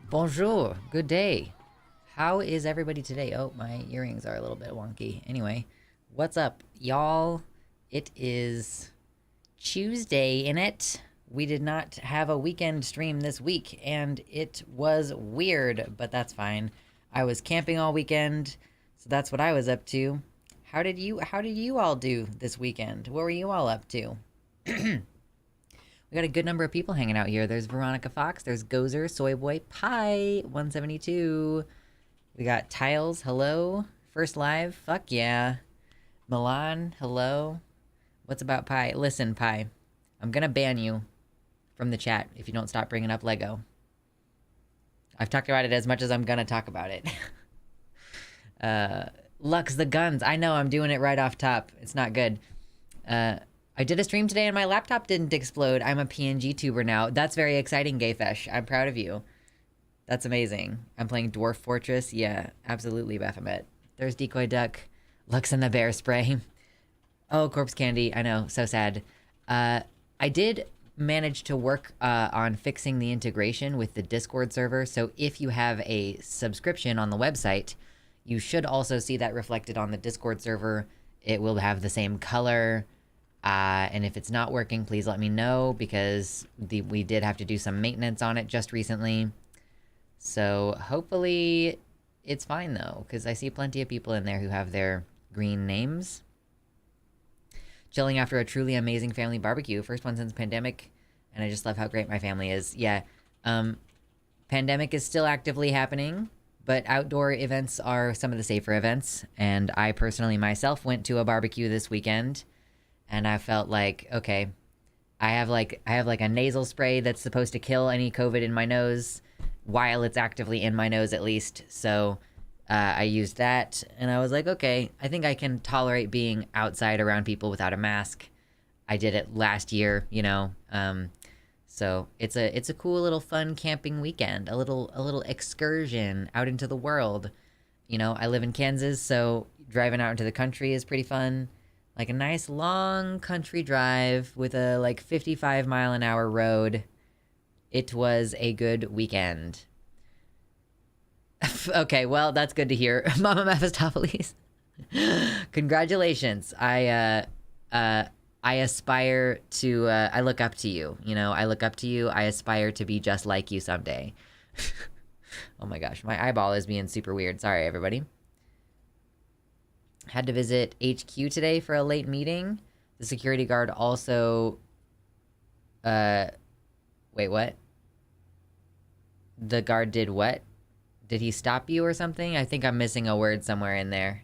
Bonjour. Good day. How is everybody today? Oh, my earrings are a little bit wonky. Anyway, what's up, y'all? It is Tuesday in it. We did not have a weekend stream this week, and it was weird, but that's fine. I was camping all weekend, so that's what I was up to. How did you all do this weekend? What were you all up to? We got a good number of people hanging out here. There's Veronica Fox, there's Gozer, Soyboy, Pie, 172. We got Tiles, hello. First live, fuck yeah. Milan, hello. What's about Pie? Listen, Pie, I'm gonna ban you from the chat if you don't stop bringing up Lego. I've talked about it as much as I'm gonna talk about it. Lux the guns. I know, I'm doing it right off top. It's not good. I did a stream today and my laptop didn't explode. I'm a PNG tuber now. That's very exciting, Gayfesh. I'm proud of you. That's amazing. I'm playing Dwarf Fortress. Yeah, absolutely, Baphomet. There's Decoy Duck. Lux and the Bear Spray. Oh, Corpse Candy. I know, so sad. I did manage to work on fixing the integration with the Discord server. So if you have a subscription on the website, you should also see that reflected on the Discord server. It will have the same color. And if it's not working, please let me know, because we did have to do some maintenance on it just recently. So hopefully it's fine though, because I see plenty of people in there who have their green names. Chilling after a truly amazing family barbecue. First one since pandemic, and I just love how great my family is. Yeah, pandemic is still actively happening, but outdoor events are some of the safer events. And I personally myself went to a barbecue this weekend. And I felt like, okay, I have like a nasal spray that's supposed to kill any COVID in my nose while it's actively in my nose, at least. So I used that, and I was like, okay, I think I can tolerate being outside around people without a mask. I did it last year, you know. So it's a cool little fun camping weekend, a little excursion out into the world. You know, I live in Kansas, so driving out into the country is pretty fun. Like a nice long country drive with a like 55-mile-an-hour road. It was a good weekend. Okay, well, that's good to hear. Mama Mephistopheles. Congratulations. I aspire to, I look up to you. You know, I look up to you. I aspire to be just like you someday. Oh my gosh, my eyeball is being super weird. Sorry, everybody. Had to visit HQ today for a late meeting. The security guard also... Wait, what? The guard did what? Did he stop you or something? I think I'm missing a word somewhere in there.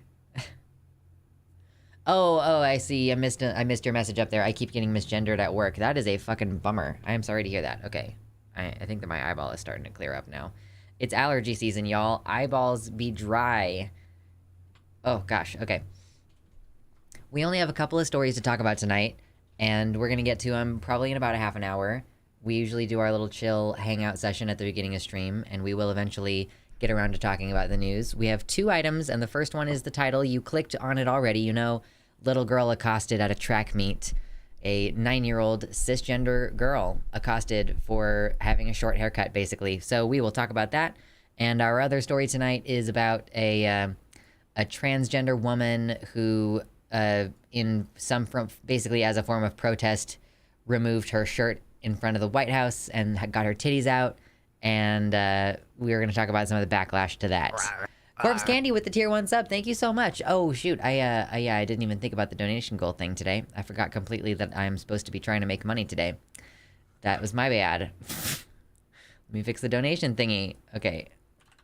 Oh, I see. I missed your message up there. I keep getting misgendered at work. That is a fucking bummer. I am sorry to hear that. Okay. I think that my eyeball is starting to clear up now. It's allergy season, y'all. Eyeballs be dry. Oh, gosh. Okay. We only have a couple of stories to talk about tonight, and we're going to get to them probably in about a half an hour. We usually do our little chill hangout session at the beginning of stream, and we will eventually get around to talking about the news. We have two items, and the first one is the title. You clicked on it already. You know, little girl accosted at a track meet. A 9-year-old cisgender girl accosted for having a short haircut, basically. So we will talk about that. And our other story tonight is about a transgender woman who, basically as a form of protest, removed her shirt in front of the White House and got her titties out. And we were going to talk about some of the backlash to that. Corpse Candy with the tier 1 sub. Thank you so much. Oh, shoot. I didn't even think about the donation goal thing today. I forgot completely that I'm supposed to be trying to make money today. That was my bad. Let me fix the donation thingy. Okay.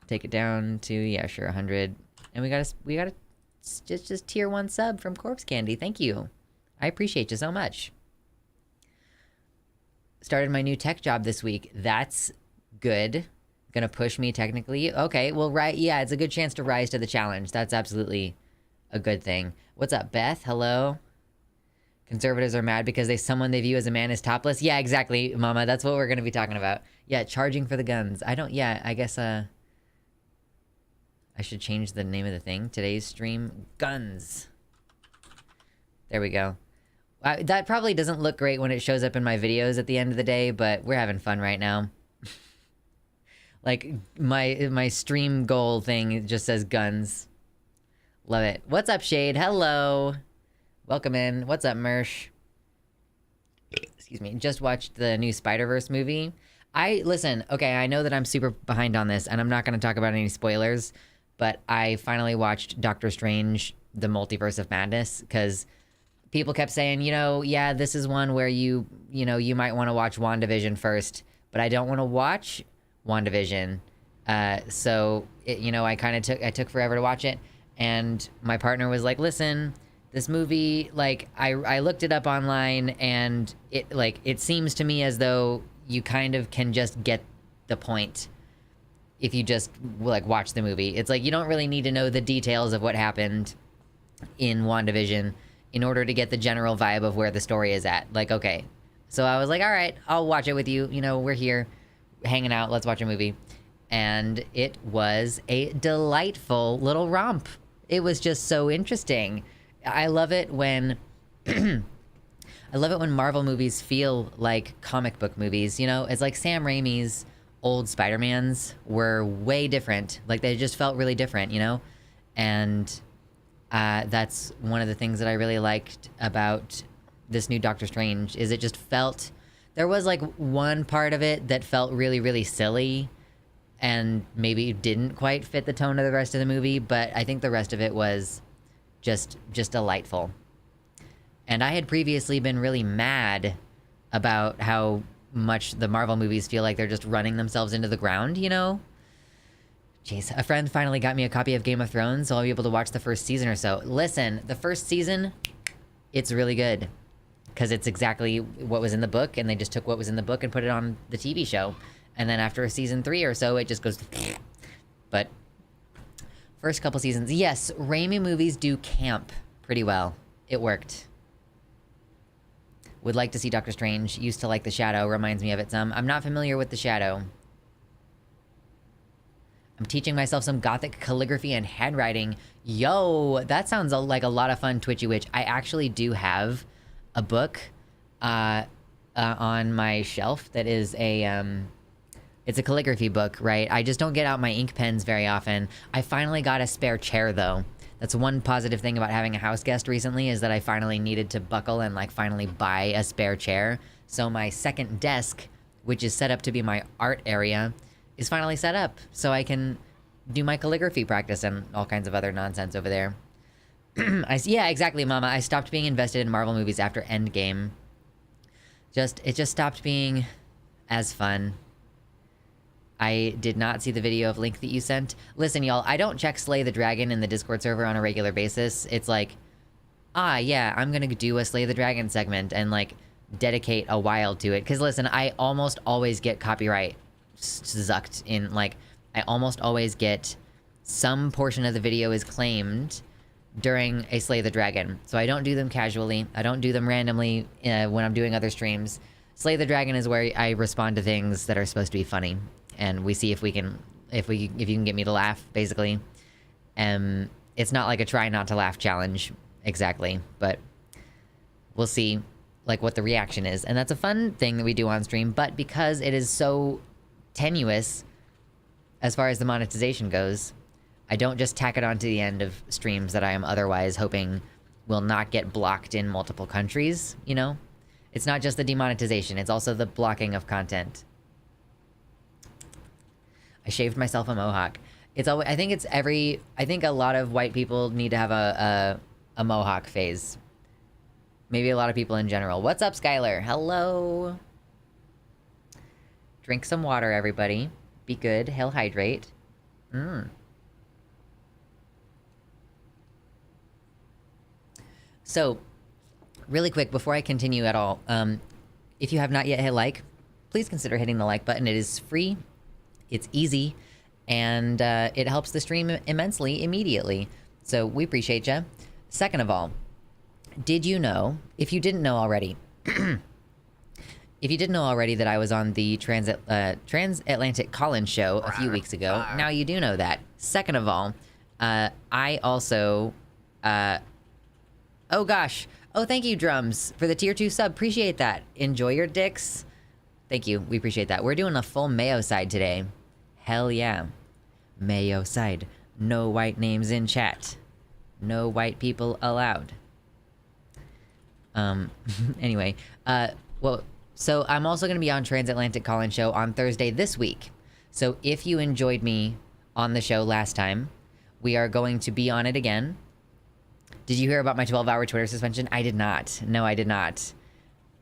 Take it down to, yeah, sure, 100. And we got a just tier 1 sub from Corpse Candy. Thank you. I appreciate you so much. Started my new tech job this week. That's good. Gonna push me technically. Okay, well, right. Yeah, it's a good chance to rise to the challenge. That's absolutely a good thing. What's up, Beth? Hello. Conservatives are mad because someone they view as a man is topless. Yeah, exactly, Mama. That's what we're gonna be talking about. Yeah, charging for the guns. I guess, I should change the name of the thing. Today's stream, guns. There we go. That probably doesn't look great when it shows up in my videos at the end of the day, but we're having fun right now. Like, my stream goal thing just says guns. Love it. What's up, Shade? Hello. Welcome in. What's up, Mersh? Excuse me. Just watched the new Spider-Verse movie. Listen, okay, I know that I'm super behind on this, and I'm not going to talk about any spoilers, but I finally watched Doctor Strange, The Multiverse of Madness, because people kept saying, yeah, this is one where you might want to watch WandaVision first, but I don't want to watch WandaVision. So, I took forever to watch it, and my partner was like, listen, this movie, like, I looked it up online, and it seems to me as though you kind of can just get the point if you just, like, watch the movie. It's like, you don't really need to know the details of what happened in WandaVision in order to get the general vibe of where the story is at. Like, okay. So I was like, all right, I'll watch it with you. We're here hanging out. Let's watch a movie. And it was a delightful little romp. It was just so interesting. I love it when Marvel movies feel like comic book movies. It's like Sam Raimi's old Spider-Mans were way different. Like, they just felt really different, And that's one of the things that I really liked about this new Doctor Strange, is it just felt... There was, like, one part of it that felt really, really silly and maybe didn't quite fit the tone of the rest of the movie, but I think the rest of it was just delightful. And I had previously been really mad about how much the Marvel movies feel like they're just running themselves into the ground, Jeez, a friend finally got me a copy of Game of Thrones, so I'll be able to watch the first season or so. Listen, the first season, it's really good, because it's exactly what was in the book, and they just took what was in the book and put it on the TV show. And then after season 3 or so, it just goes... But first couple seasons, yes, Raimi movies do camp pretty well. It worked. Would like to see Doctor Strange. Used to like The Shadow. Reminds me of it some. I'm not familiar with The Shadow. I'm teaching myself some Gothic calligraphy and handwriting. Yo, that sounds like a lot of fun, Twitchy Witch. I actually do have a book on my shelf that is it's a calligraphy book, right? I just don't get out my ink pens very often. I finally got a spare chair, though. That's one positive thing about having a house guest recently, is that I finally needed to buckle and, like, finally buy a spare chair. So my second desk, which is set up to be my art area, is finally set up. So I can do my calligraphy practice and all kinds of other nonsense over there. Yeah, exactly, Mama. I stopped being invested in Marvel movies after Endgame. It just stopped being as fun. I did not see the video of Link that you sent. Listen, y'all, I don't check Slay the Dragon in the Discord server on a regular basis. It's like, yeah, I'm gonna do a Slay the Dragon segment and, like, dedicate a while to it. Because, listen, I almost always get copyright sucked in, like, I almost always get some portion of the video is claimed during a Slay the Dragon. So I don't do them casually. I don't do them randomly when I'm doing other streams. Slay the Dragon is where I respond to things that are supposed to be funny. And we see if you can get me to laugh, basically. It's not like a try not to laugh challenge, exactly, but we'll see, like, what the reaction is. And that's a fun thing that we do on stream, but because it is so tenuous as far as the monetization goes, I don't just tack it onto the end of streams that I am otherwise hoping will not get blocked in multiple countries, It's not just the demonetization, it's also the blocking of content. I shaved myself a mohawk. It's always, I think a lot of white people need to have a mohawk phase. Maybe a lot of people in general. What's up, Skylar? Hello. Drink some water, everybody. Be good. He'll hydrate. So, really quick, before I continue at all, if you have not yet hit like, please consider hitting the like button. It is free. It's easy, and it helps the stream immensely immediately. So we appreciate you. Second of all, did you know, if you didn't know already, that I was on the Transatlantic Call-In show a few weeks ago, now you do know that. Second of all, I also, oh gosh, thank you, Drums, for the tier 2 sub, appreciate that. Enjoy your dicks. Thank you, we appreciate that. We're doing a full mayo side today. Hell yeah. Mayo side. No white names in chat. No white people allowed. Anyway, well, so I'm also going to be on Transatlantic Call-In Show on Thursday this week. So if you enjoyed me on the show last time, we are going to be on it again. Did you hear about my 12-hour Twitter suspension? I did not. No, I did not.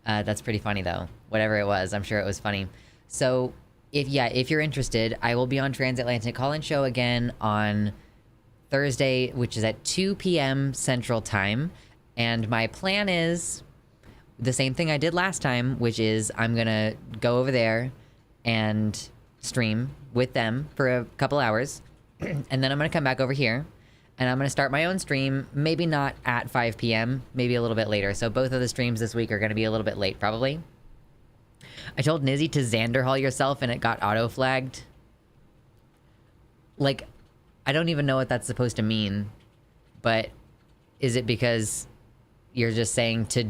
That's pretty funny, though. Whatever it was, I'm sure it was funny. So, if you're interested, I will be on Transatlantic Call-In Show again on Thursday, which is at 2 p.m. Central Time. And my plan is the same thing I did last time, which is I'm gonna go over there and stream with them for a couple hours. And then I'm gonna come back over here and I'm gonna start my own stream, maybe not at 5 p.m., maybe a little bit later. So both of the streams this week are gonna be a little bit late, probably. I told Nizzy to Xander haul yourself and it got auto-flagged. Like, I don't even know what that's supposed to mean, but is it because you're just saying to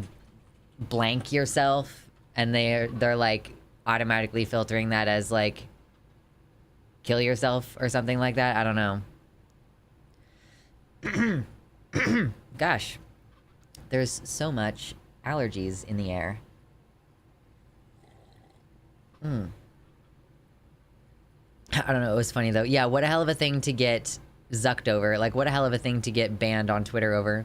blank yourself and they're like automatically filtering that as like kill yourself or something like that? I don't know. Gosh, there's so much allergies in the air. I don't know, it was funny though. Yeah, what a hell of a thing to get zucked over. Like, what a hell of a thing to get banned on Twitter over.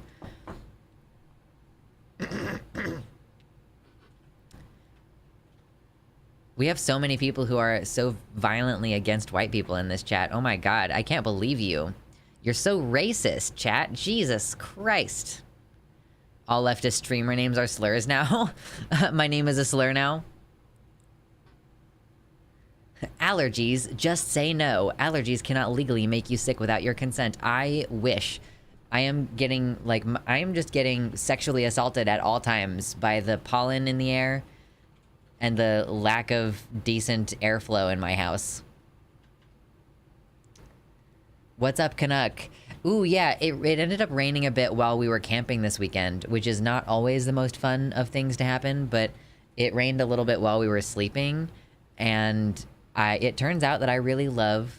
We have so many people who are so violently against white people in this chat. Oh my god, I can't believe you. You're so racist, chat. Jesus Christ. All leftist streamer names are slurs now. My name is a slur now. Allergies, just say no. Allergies cannot legally make you sick without your consent. I wish. I am getting, like, I am just getting sexually assaulted at all times by the pollen in the air and the lack of decent airflow in my house. What's up, Canuck? Ooh, yeah, it ended up raining a bit while we were camping this weekend, which is not always the most fun of things to happen, but it rained a little bit while we were sleeping, and it turns out that I really love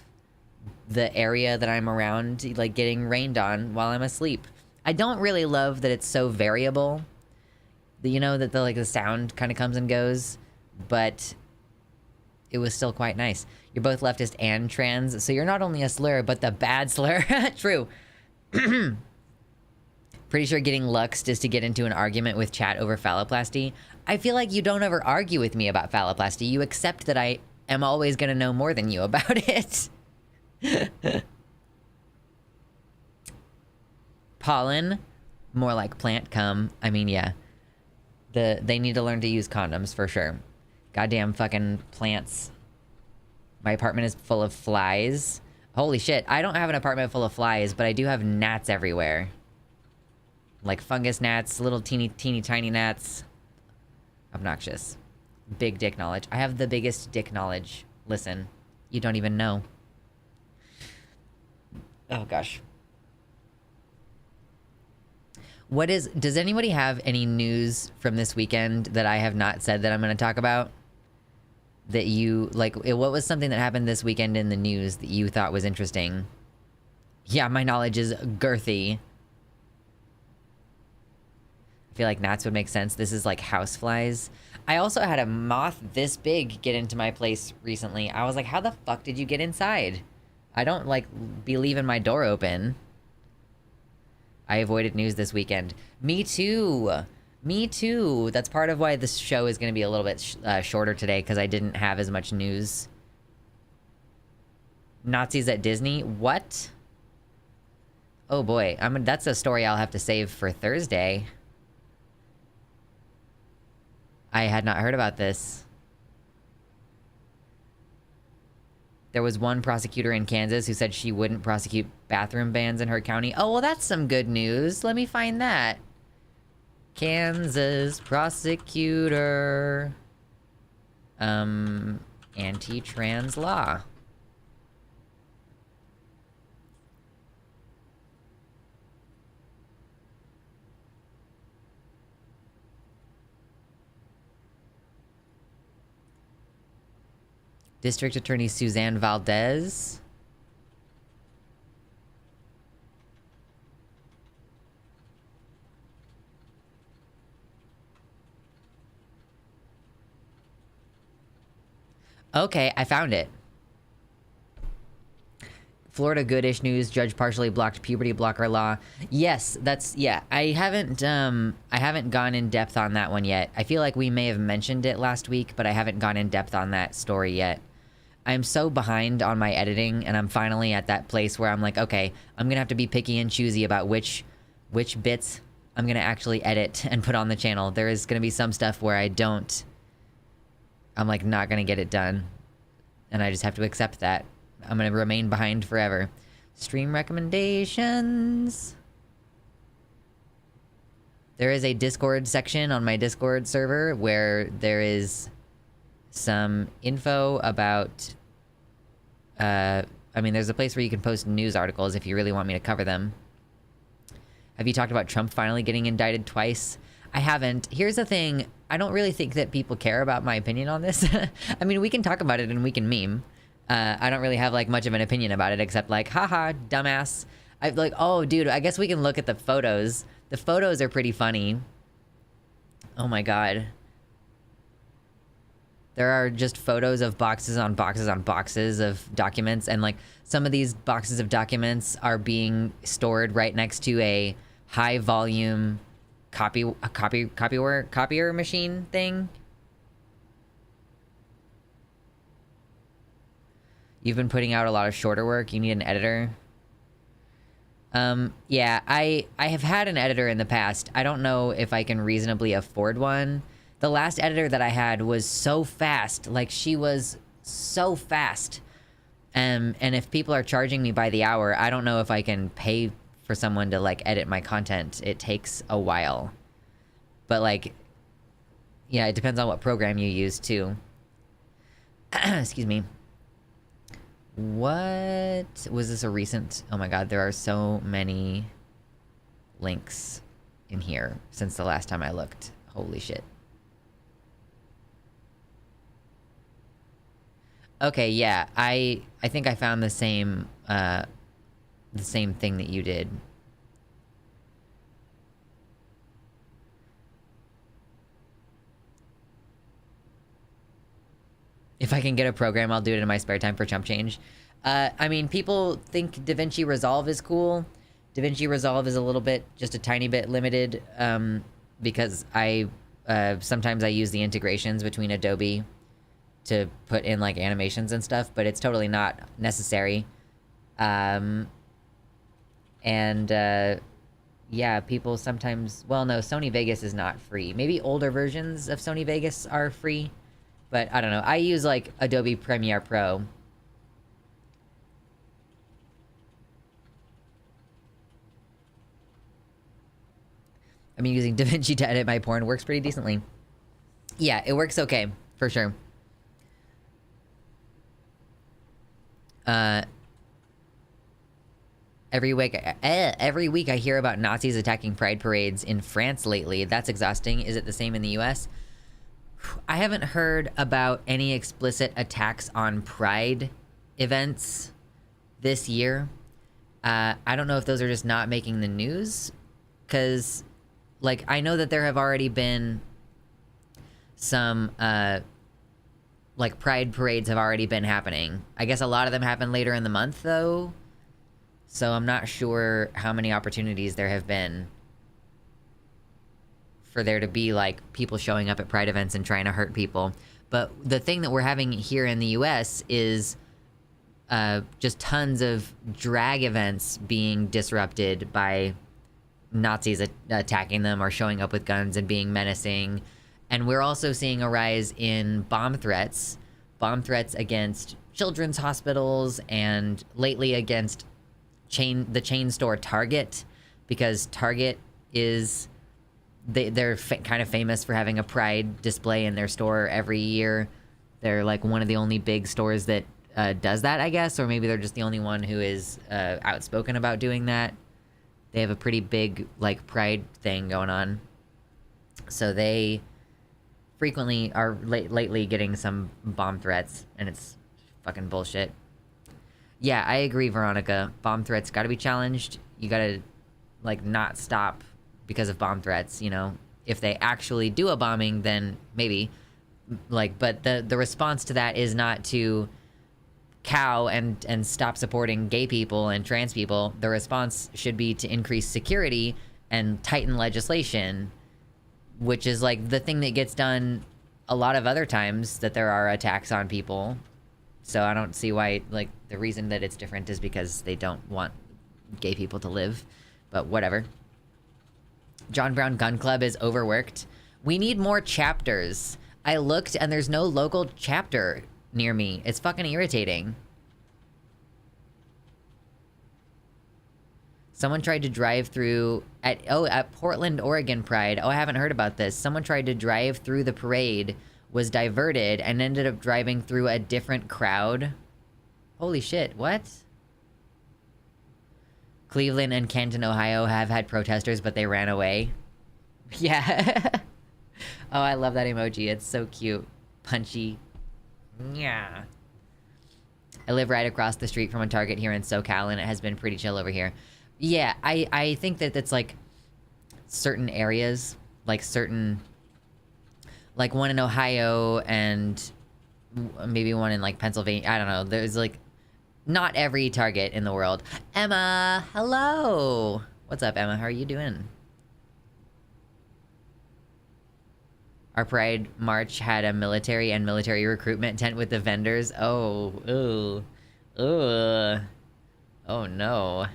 the area that I'm around, like, getting rained on while I'm asleep. I don't really love that it's so variable. You know, that the sound kind of comes and goes, but it was still quite nice. You're both leftist and trans, so you're not only a slur, but the bad slur. True. Pretty sure getting luxed is to get into an argument with chat over phalloplasty. I feel like you don't ever argue with me about phalloplasty. You accept that I am always going to know more than you about it. Pollen, more like plant cum. I mean, yeah. They need to learn to use condoms for sure. Goddamn fucking plants. My apartment is full of flies. Holy shit, I don't have an apartment full of flies, but I do have gnats everywhere. Like fungus gnats, little teeny tiny gnats. Obnoxious. Big dick knowledge. I have the biggest dick knowledge. Listen, you don't even know. Oh gosh. Does anybody have any news from this weekend that I have not said that I'm going to talk about? That you, like, what was something that happened this weekend in the news that you thought was interesting? Yeah, my knowledge is girthy. I feel like gnats would make sense. This is like houseflies. I also had a moth this big get into my place recently. I was like, how the fuck did you get inside? I don't, like, be leaving my door open. I avoided news this weekend. Me too. Me too. That's part of why this show is going to be a little bit shorter today, because I didn't have as much news. Nazis at Disney? What? Oh boy. That's a story I'll have to save for Thursday. I had not heard about this. There was one prosecutor in Kansas who said she wouldn't prosecute bathroom bans in her county. Oh, well, that's some good news. Let me find that. Kansas prosecutor. Anti-trans law. District Attorney Suzanne Valdez. Okay, I found it. Florida Goodish News, judge partially blocked puberty blocker law. Yes, that's, yeah. I haven't gone in depth on that one yet. I feel like we may have mentioned it last week, but I haven't gone in depth on that story yet. I'm so behind on my editing, and I'm finally at that place where I'm like, okay, I'm gonna have to be picky and choosy about which bits I'm gonna actually edit and put on the channel. There is gonna be some stuff where I'm like not gonna get it done, and I just have to accept that. I'm gonna remain behind forever. Stream recommendations. There is a Discord section on my Discord server where there is some info about, I mean, there's a place where you can post news articles if you really want me to cover them. Have you talked about Trump finally getting indicted twice? I haven't. Here's the thing. I don't really think that people care about my opinion on this. I mean, we can talk about it and we can meme. I don't really have, like, much of an opinion about it, except, like, haha, dumbass. I'm like, oh, dude, I guess we can look at the photos. The photos are pretty funny. Oh my god. There are just photos of boxes on boxes on boxes of documents, and, like, some of these boxes of documents are being stored right next to a high-volume copier machine thing. You've been putting out a lot of shorter work. You need an editor. Yeah, I have had an editor in the past. I don't know if I can reasonably afford one. The last editor that I had was so fast. Like, she was so fast. And if people are charging me by the hour, I don't know if I can pay for someone to, like, edit my content. It takes a while. But, like, yeah, it depends on what program you use, too. Excuse me. What was this a recent? Oh my god, there are so many links in here since the last time I looked. Holy shit. Okay, yeah, I think I found the same thing that you did. If I can get a program, I'll do it in my spare time for chump change. I mean, people think DaVinci Resolve is cool. DaVinci Resolve is a little bit, just a tiny bit limited, because sometimes I use the integrations between Adobe to put in, like, animations and stuff, but it's totally not necessary. Yeah, people sometimes... Well, no, Sony Vegas is not free. Maybe older versions of Sony Vegas are free. But, I don't know. I use, like, Adobe Premiere Pro. I've been using DaVinci to edit my porn. Works pretty decently. Yeah, it works okay. For sure. Every week I hear about Nazis attacking pride parades in France lately. That's exhausting. Is it the same in the US? I haven't heard about any explicit attacks on pride events this year. I don't know if those are just not making the news, because, like, I know that there have already been some, like, pride parades have already been happening. I guess a lot of them happen later in the month, though, so I'm not sure how many opportunities there have been for there to be, like, people showing up at pride events and trying to hurt people. But the thing that we're having here in the US is just tons of drag events being disrupted by Nazis attacking them or showing up with guns and being menacing. And we're also seeing a rise in bomb threats against children's hospitals, and lately against the chain store Target, because Target is... They're kind of famous for having a pride display in their store every year. They're, like, one of the only big stores that does that, I guess, or maybe they're just the only one who is outspoken about doing that. They have a pretty big, like, pride thing going on. So they frequently are lately getting some bomb threats, and it's Fucking bullshit. Yeah, I agree, Veronica. Bomb threats gotta be challenged. You gotta, like, not stop because of bomb threats, you know? If they actually do a bombing, then maybe. Like, but the response to that is not to cow and stop supporting gay people and trans people. The response should be to increase security and tighten legislation, which is, like, the thing that gets done a lot of other times that there are attacks on people. So I don't see why, like, the reason that it's different is because they don't want gay people to live. But whatever. John Brown Gun Club is overworked. We need more chapters. I looked and there's no local chapter near me. It's fucking irritating. Someone tried to drive through at Portland, Oregon Pride. Oh, I haven't heard about this. Someone tried to drive through the parade, was diverted, and ended up driving through a different crowd. Holy shit, what? Cleveland and Canton, Ohio have had protesters, but they ran away. Yeah. Oh, I love that emoji. It's so cute. Punchy. Yeah. I live right across the street from a Target here in SoCal, and it has been pretty chill over here. Yeah, I think that it's, like, certain areas, like, certain... Like, one in Ohio and maybe one in, like, Pennsylvania. I don't know. There's, like, not every Target in the world. Emma, hello! What's up, Emma? How are you doing? Our Pride March had a military and military recruitment tent with the vendors. Oh, ooh. Ooh. Oh, no.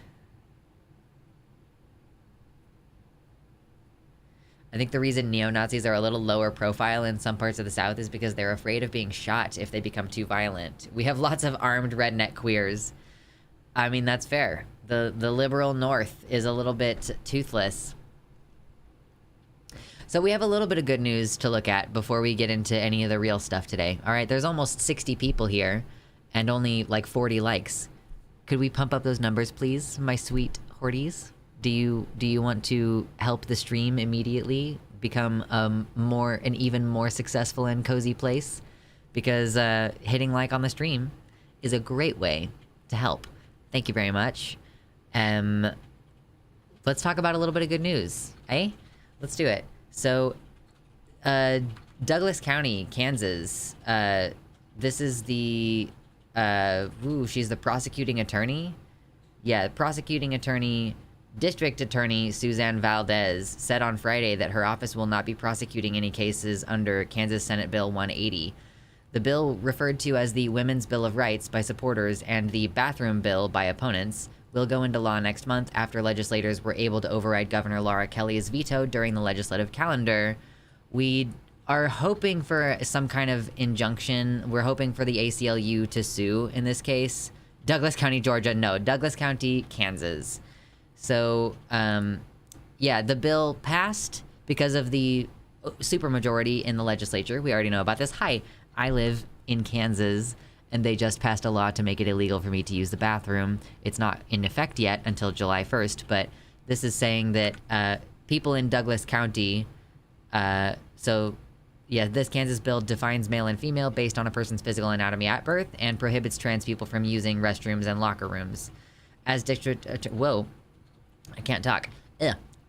I think the reason neo-Nazis are a little lower profile in some parts of the South is because they're afraid of being shot if they become too violent. We have lots of armed redneck queers. I mean, that's fair. The liberal North is a little bit toothless. So we have a little bit of good news to look at before we get into any of the real stuff today. All right, there's almost 60 people here and only like 40 likes. Could we pump up those numbers, please, my sweet horties? Do you want to help the stream immediately become an even more successful and cozy place? Because hitting like on the stream is a great way to help. Thank you very much. Let's talk about a little bit of good news, eh? Let's do it. So, Douglas County, Kansas. This is the she's the prosecuting attorney. Yeah, prosecuting attorney. District Attorney Suzanne Valdez said on Friday that her office will not be prosecuting any cases under Kansas Senate Bill 180. The bill, referred to as the Women's Bill of Rights by supporters and the Bathroom Bill by opponents, will go into law next month after legislators were able to override Governor Laura Kelly's veto during the legislative calendar. We are hoping for some kind of injunction. We're hoping for the ACLU to sue in this case. Douglas County, Georgia. No, Douglas County, Kansas. So, yeah, the bill passed because of the supermajority in the legislature. We already know about this. Hi, I live in Kansas, and they just passed a law to make it illegal for me to use the bathroom. It's not in effect yet until July 1st, but this is saying that people in Douglas County, this Kansas bill defines male and female based on a person's physical anatomy at birth and prohibits trans people from using restrooms and locker rooms. As I can't talk.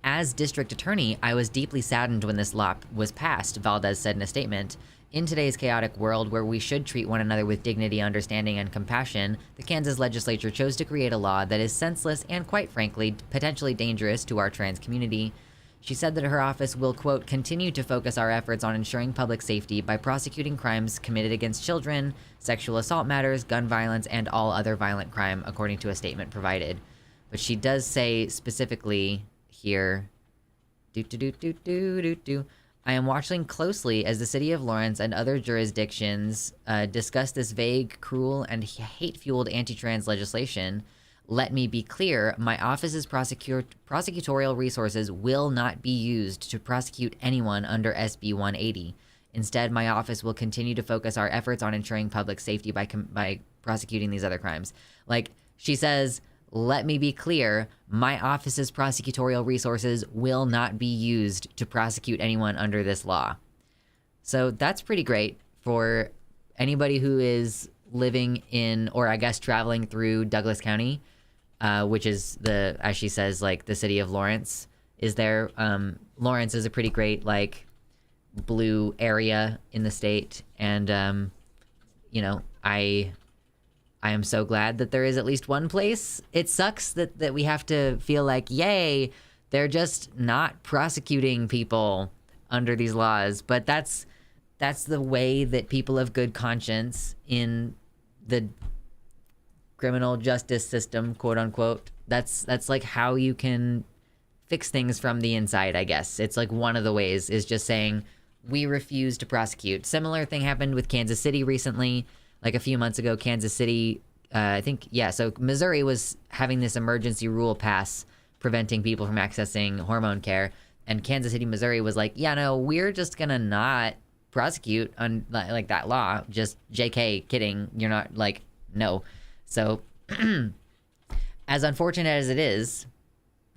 As district attorney, I was deeply saddened when this law was passed, Valdez said in a statement. In today's chaotic world where we should treat one another with dignity, understanding, and compassion, the Kansas legislature chose to create a law that is senseless and, quite frankly, potentially dangerous to our trans community. She said that her office will, quote, continue to focus our efforts on ensuring public safety by prosecuting crimes committed against children, sexual assault matters, gun violence, and all other violent crime, according to a statement provided. But she does say specifically here, I am watching closely as the city of Lawrence and other jurisdictions discuss this vague, cruel, and hate-fueled anti-trans legislation. Let me be clear, my office's prosecutorial resources will not be used to prosecute anyone under SB 180. Instead, my office will continue to focus our efforts on ensuring public safety by prosecuting these other crimes. Like, she says, let me be clear, my office's prosecutorial resources will not be used to prosecute anyone under this law. So that's pretty great for anybody who is living in, or I guess traveling through Douglas County, which is as she says, like the city of Lawrence is there. Lawrence is a pretty great like blue area in the state, and you know, I am so glad that there is at least one place. It sucks that we have to feel like, yay, they're just not prosecuting people under these laws, but that's the way that people of good conscience in the criminal justice system, quote unquote, that's like how you can fix things from the inside, I guess. It's like one of the ways is just saying we refuse to prosecute. Similar thing happened with Kansas City recently, like a few months ago. Kansas City, I think, yeah, so Missouri was having this emergency rule pass preventing people from accessing hormone care, and Kansas City, Missouri was like, yeah, no, we're just gonna not prosecute on like that law. Just JK, kidding, you're not, like, no. So as unfortunate as it is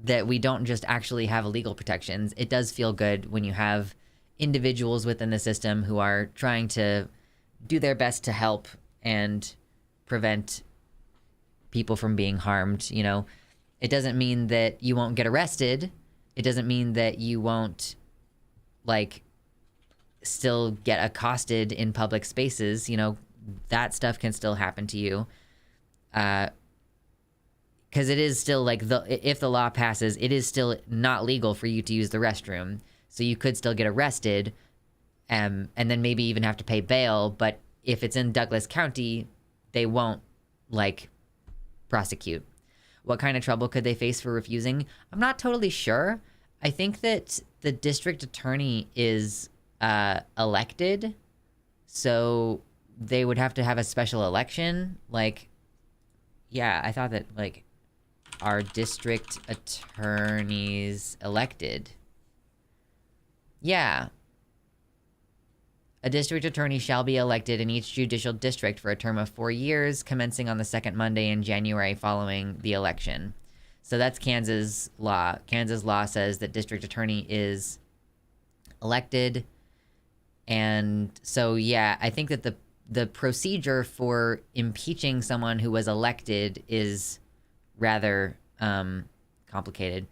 that we don't just actually have legal protections, it does feel good when you have individuals within the system who are trying to do their best to help and prevent people from being harmed. You know, it doesn't mean that you won't get arrested. It doesn't mean that you won't, like, still get accosted in public spaces. You know, that stuff can still happen to you. Because it is still, like, if the law passes, it is still not legal for you to use the restroom. So you could still get arrested, and then maybe even have to pay bail. But if it's in Douglas County, they won't, like, prosecute. What kind of trouble could they face for refusing? I'm not totally sure. I think that the district attorney is elected, so they would have to have a special election. Like, yeah, I thought that, like, our district attorneys elected. Yeah. A district attorney shall be elected in each judicial district for a term of 4 years, commencing on the second Monday in January following the election. So that's Kansas law. Kansas law says that district attorney is elected. And so, yeah, I think that the procedure for impeaching someone who was elected is rather complicated.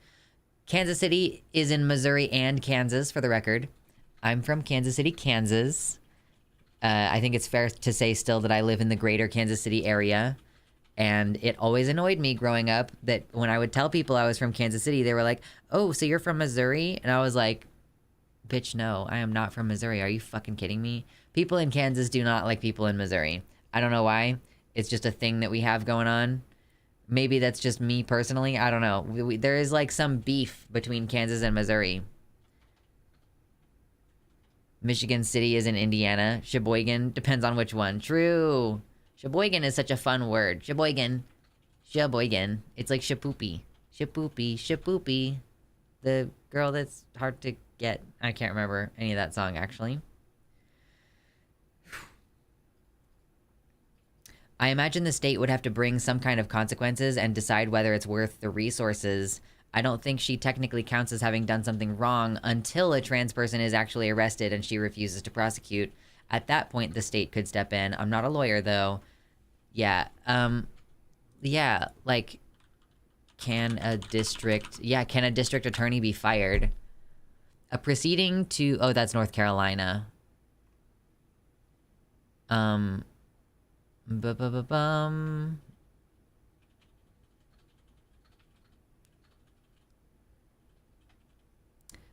Kansas City is in Missouri and Kansas, for the record. I'm from Kansas City, Kansas. I think it's fair to say still that I live in the greater Kansas City area. And it always annoyed me growing up that when I would tell people I was from Kansas City, they were like, oh, so you're from Missouri? And I was like, bitch, no, I am not from Missouri. Are you fucking kidding me? People in Kansas do not like people in Missouri. I don't know why. It's just a thing that we have going on. Maybe that's just me personally. I don't know. There is, like, some beef between Kansas and Missouri. Michigan City is in Indiana. Sheboygan depends on which one. True. Sheboygan is such a fun word. Sheboygan. Sheboygan. It's like shapoopy. Shapoopy. Shapoopy. The girl that's hard to get. I can't remember any of that song, actually. I imagine the state would have to bring some kind of consequences and decide whether it's worth the resources. I don't think she technically counts as having done something wrong until a trans person is actually arrested and she refuses to prosecute. At that point, the state could step in. I'm not a lawyer, though. Yeah. Yeah, like, can a district attorney be fired? A proceeding to... Oh, that's North Carolina.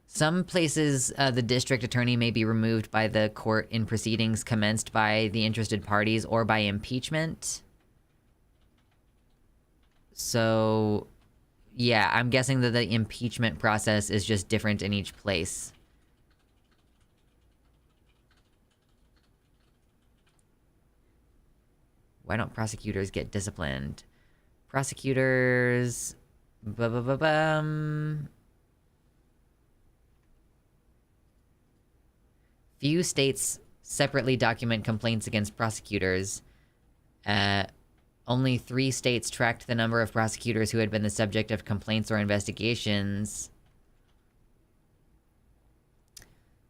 Some places, the district attorney may be removed by the court in proceedings commenced by the interested parties or by impeachment. So, yeah, I'm guessing that the impeachment process is just different in each place. Why don't prosecutors get disciplined? Prosecutors... Few states separately document complaints against prosecutors. Only 3 states tracked the number of prosecutors who had been the subject of complaints or investigations.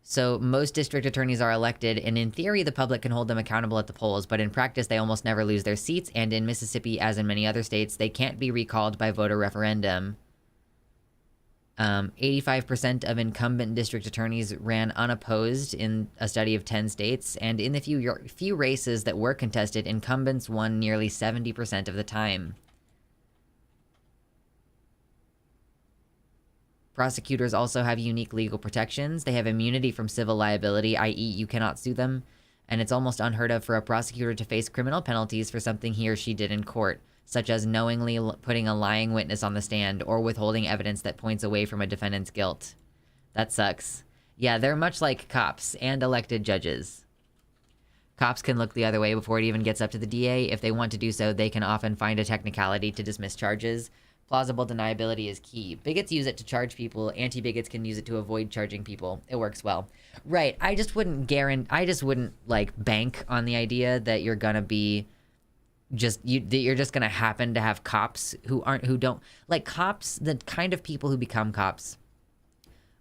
So most district attorneys are elected, and in theory, the public can hold them accountable at the polls, but in practice, they almost never lose their seats, and in Mississippi, as in many other states, they can't be recalled by voter referendum. 85% of incumbent district attorneys ran unopposed in a study of 10 states, and in the few races that were contested, incumbents won nearly 70% of the time. Prosecutors also have unique legal protections. They have immunity from civil liability, i.e. you cannot sue them, and it's almost unheard of for a prosecutor to face criminal penalties for something he or she did in court, such as knowingly putting a lying witness on the stand or withholding evidence that points away from a defendant's guilt. That sucks. Yeah, they're much like cops and elected judges. Cops can look the other way before it even gets up to the DA. If they want to do so, they can often find a technicality to dismiss charges. Plausible deniability is key. Bigots use it to charge people. Anti-bigots can use it to avoid charging people. It works well. Right. I just wouldn't like bank on the idea that you're gonna be that you're just gonna happen to have cops who don't like cops, the kind of people who become cops,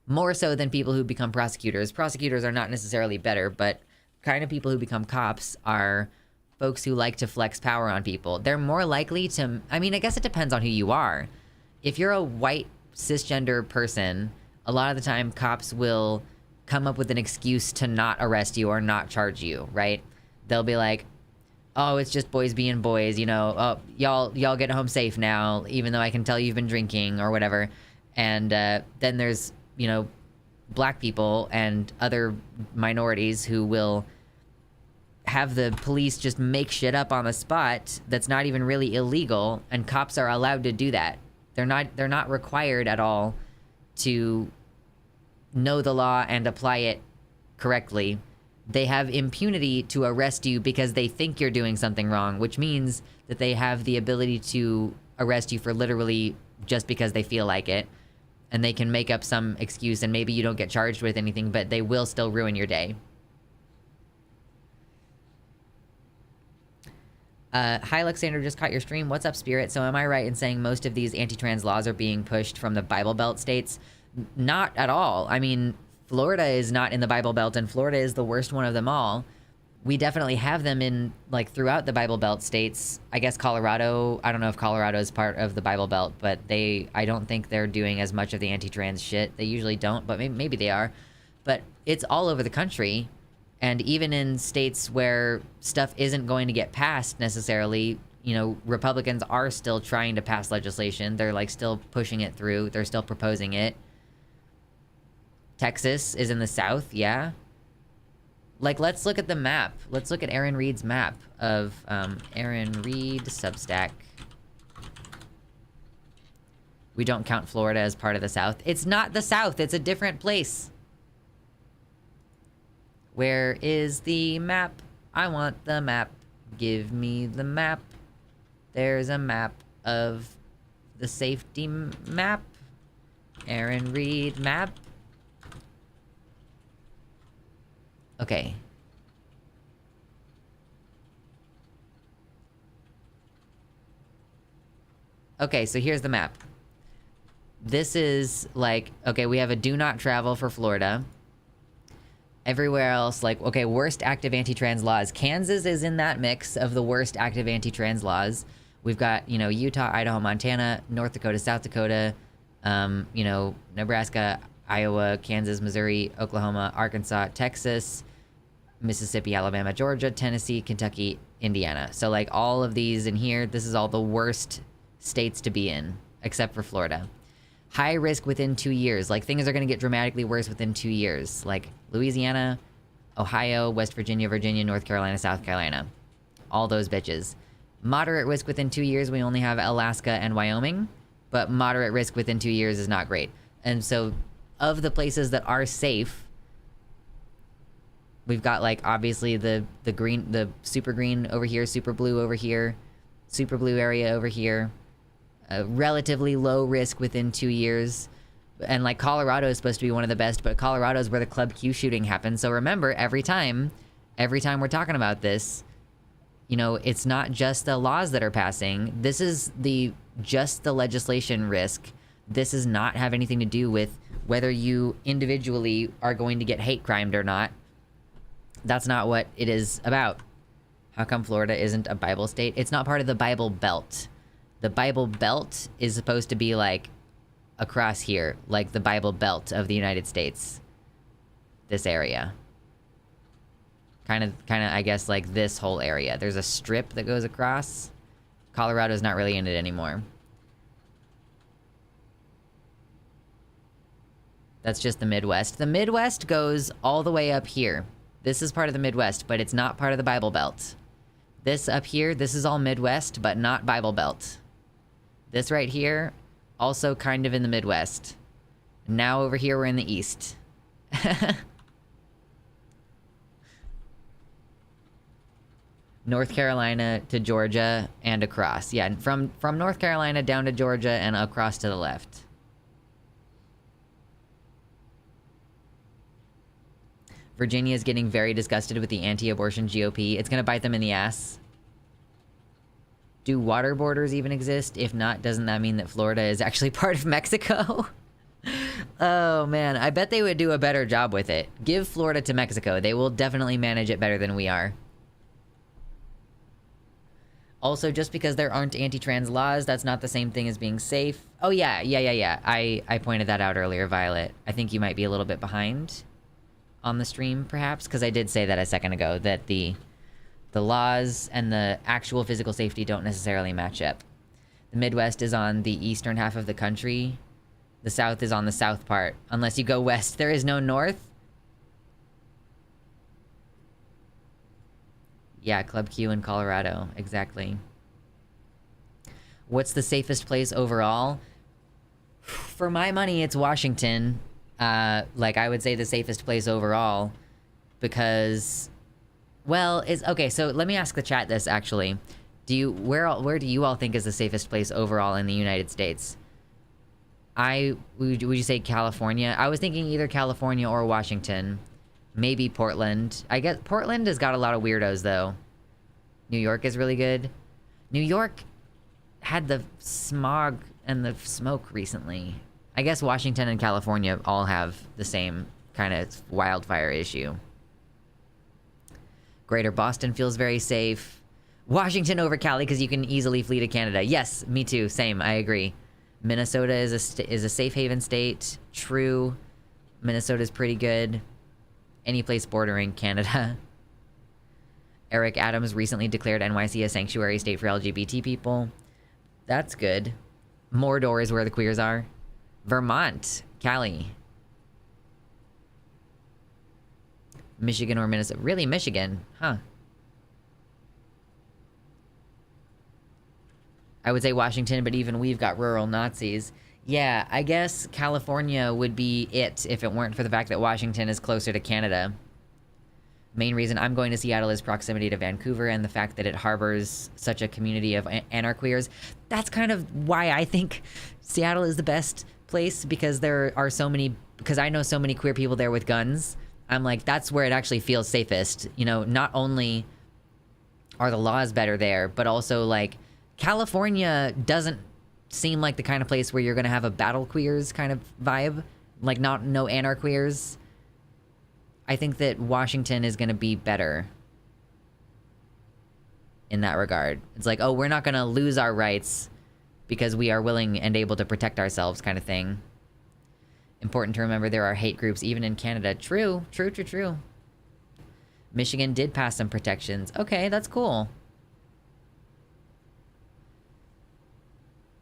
more so than people who become prosecutors. Prosecutors are not necessarily better, but kind of people who become cops are folks who like to flex power on people. They're more likely to, I mean, I guess it depends on who you are. If you're a white cisgender person, a lot of the time cops will come up with an excuse to not arrest you or not charge you, right? They'll be like, oh, it's just boys being boys, you know, oh, y'all get home safe now, even though I can tell you've been drinking or whatever. And then there's, you know, black people and other minorities who will have the police just make shit up on the spot that's not even really illegal, and cops are allowed to do that. They're not required at all to know the law and apply it correctly. They have impunity to arrest you because they think you're doing something wrong, which means that they have the ability to arrest you for literally just because they feel like it, and they can make up some excuse and maybe you don't get charged with anything, but they will still ruin your day. Hi, Luxander, just caught your stream. What's up, Spirit? So am I right in saying most of these anti-trans laws are being pushed from the Bible Belt states? Not at all. I mean, Florida is not in the Bible Belt, and Florida is the worst one of them all. We definitely have them in, like, throughout the Bible Belt states. I guess Colorado, I don't know if Colorado is part of the Bible Belt, but I don't think they're doing as much of the anti-trans shit. They usually don't, but maybe they are. But it's all over the country. And even in states where stuff isn't going to get passed necessarily, you know, Republicans are still trying to pass legislation. They're, like, still pushing it through. They're still proposing it. Texas is in the South, yeah. Like, let's look at the map. Let's look at Aaron Reed's map of, Aaron Reed Substack. We don't count Florida as part of the South. It's not the South. It's a different place. Where is the map? I want the map. Give me the map. There's a map of the safety map. Aaron Reed map. Okay. Okay, so here's the map. This is like, okay, we have a do not travel for Florida. Everywhere else, like, okay, worst active anti-trans laws. Kansas is in that mix of the worst active anti-trans laws. We've got, you know, Utah, Idaho, Montana, North Dakota, South Dakota, you know, Nebraska, Iowa, Kansas, Missouri, Oklahoma, Arkansas, Texas, Mississippi, Alabama, Georgia, Tennessee, Kentucky, Indiana. So, like, all of these in here, this is all the worst states to be in, except for Florida. High risk within 2 years. Like, things are going to get dramatically worse within 2 years. Like, Louisiana, Ohio, West Virginia, North Carolina, South Carolina. All those bitches. Moderate risk within 2 years, we only have Alaska and Wyoming. But moderate risk within 2 years is not great. And so, of the places that are safe, we've got, like, obviously the green, the super green over here, super blue over here, super blue area over here. Relatively low risk within 2 years. And, like, Colorado is supposed to be one of the best, but Colorado is where the Club Q shooting happened. So remember, every time we're talking about this, you know, it's not just the laws that are passing. This is just the legislation risk. This does not have anything to do with whether you individually are going to get hate crimed or not. That's not what it is about. How come Florida isn't a Bible state? It's not part of the Bible Belt. The Bible Belt is supposed to be like across here, like the Bible Belt of the United States. This area. Kind of, I guess, like this whole area. There's a strip that goes across. Colorado's not really in it anymore. That's just the Midwest. The Midwest goes all the way up here. This is part of the Midwest, but it's not part of the Bible Belt. This up here, this is all Midwest, but not Bible Belt. This right here, also kind of in the Midwest. Now over here, we're in the East. North Carolina to Georgia and across. Yeah, from North Carolina down to Georgia and across to the left. Virginia is getting very disgusted with the anti-abortion GOP. It's gonna bite them in the ass. Do water borders even exist? If not, doesn't that mean that Florida is actually part of Mexico? Oh man, I bet they would do a better job with it. Give Florida to Mexico. They will definitely manage it better than we are. Also, just because there aren't anti-trans laws, that's not the same thing as being safe. Oh yeah. I pointed that out earlier, Violet. I think you might be a little bit behind on the stream, perhaps, because I did say that a second ago, that the laws and the actual physical safety don't necessarily match up. The Midwest is on the eastern half of the country. The South is on the south part. Unless you go west, there is no north. Yeah, Club Q in Colorado, exactly. What's the safest place overall? For my money, it's Washington. Like, I would say the safest place overall, because, well, it's okay. So let me ask the chat this, actually. Where do you all think is the safest place overall in the United States? Would you say California? I was thinking either California or Washington. Maybe Portland. I guess Portland has got a lot of weirdos, though. New York is really good. New York had the smog and the smoke recently. I guess Washington and California all have the same kind of wildfire issue. Greater Boston feels very safe. Washington over Cali because you can easily flee to Canada. Yes, me too. Same. I agree. Minnesota is a safe haven state. True. Minnesota's pretty good. Any place bordering Canada. Eric Adams recently declared NYC a sanctuary state for LGBT people. That's good. Mordor is where the queers are. Vermont. Cali. Michigan or Minnesota. Really, Michigan? Huh. I would say Washington, but even we've got rural Nazis. Yeah, I guess California would be it if it weren't for the fact that Washington is closer to Canada. Main reason I'm going to Seattle is proximity to Vancouver and the fact that it harbors such a community of anarqueers. That's kind of why I think Seattle is the best place, because because I know so many queer people there with guns. I'm like, that's where it actually feels safest. You know, not only are the laws better there, but also, like, California doesn't seem like the kind of place where you're gonna have a battle queers kind of vibe. Like, no anarqueers. I think that Washington is gonna be better in that regard. It's like, oh, we're not gonna lose our rights because we are willing and able to protect ourselves, kind of thing. Important to remember there are hate groups even in Canada. True. Michigan did pass some protections. Okay, that's cool.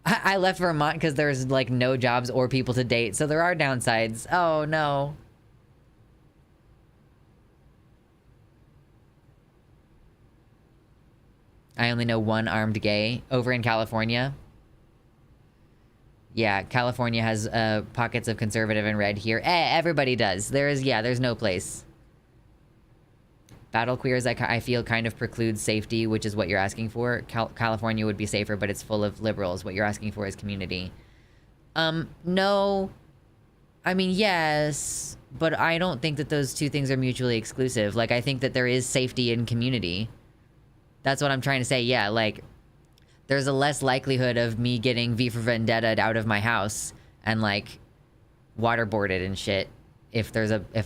I left Vermont because there's, like, no jobs or people to date, so there are downsides. Oh, no. I only know one armed gay over in California. Yeah, California has pockets of conservative and red here. Everybody does. There's no place. Battle queers, I feel, kind of precludes safety, which is what you're asking for. California would be safer, but it's full of liberals. What you're asking for is community. No. I mean, yes, but I don't think that those two things are mutually exclusive. Like, I think that there is safety in community. That's what I'm trying to say. Yeah, like, there's a less likelihood of me getting V for Vendetta out of my house and, like, waterboarded and shit if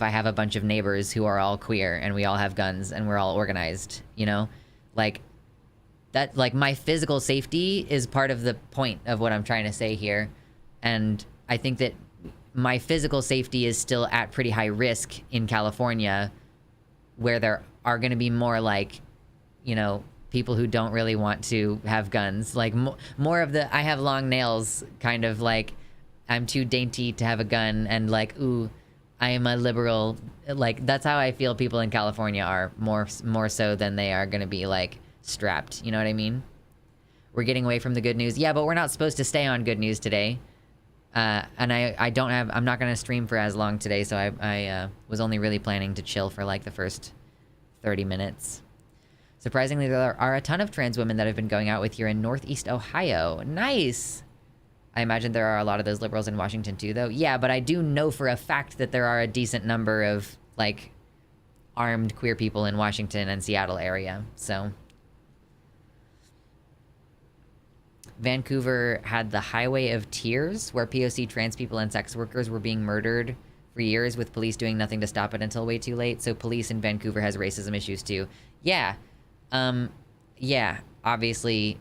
I have a bunch of neighbors who are all queer and we all have guns and we're all organized, you know? Like, that, like, my physical safety is part of the point of what I'm trying to say here. And I think that my physical safety is still at pretty high risk in California, where there are going to be more, like, you know, people who don't really want to have guns. Like, more of the, I have long nails, kind of like, I'm too dainty to have a gun, and like, ooh, I am a liberal. Like, that's how I feel people in California are, more so than they are going to be, like, strapped. You know what I mean? We're getting away from the good news. Yeah, but we're not supposed to stay on good news today. And I'm not going to stream for as long today, so I was only really planning to chill for, like, the first 30 minutes. Surprisingly, there are a ton of trans women that have been going out with here in Northeast Ohio. Nice! I imagine there are a lot of those liberals in Washington too, though. Yeah, but I do know for a fact that there are a decent number of, like, armed queer people in Washington and Seattle area, so. Vancouver had the Highway of Tears, where POC trans people and sex workers were being murdered for years, with police doing nothing to stop it until way too late. So police in Vancouver has racism issues too. Yeah. Yeah, obviously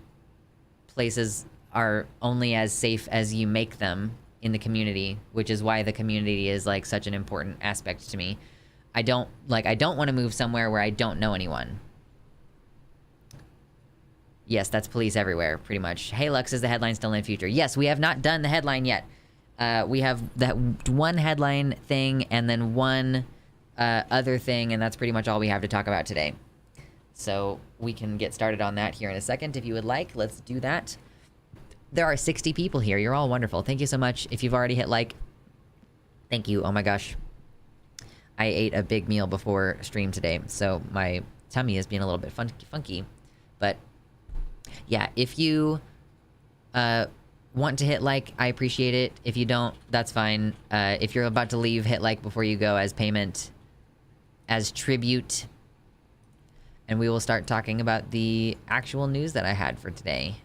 places are only as safe as you make them in the community, which is why the community is, like, such an important aspect to me. I don't want to move somewhere where I don't know anyone. Yes, that's police everywhere, pretty much. Hey, Lux, is the headline still in the future? Yes, we have not done the headline yet. We have that one headline thing and then one other thing, and that's pretty much all we have to talk about today. So we can get started on that here in a second if you would like. Let's do that. There are 60 people here. You're all wonderful. Thank you so much. If you've already hit like, thank you. Oh my gosh. I ate a big meal before stream today, so my tummy is being a little bit funky. But yeah, if you want to hit like, I appreciate it. If you don't, that's fine. If you're about to leave, hit like before you go as payment, as tribute. And we will start talking about the actual news that I had for today.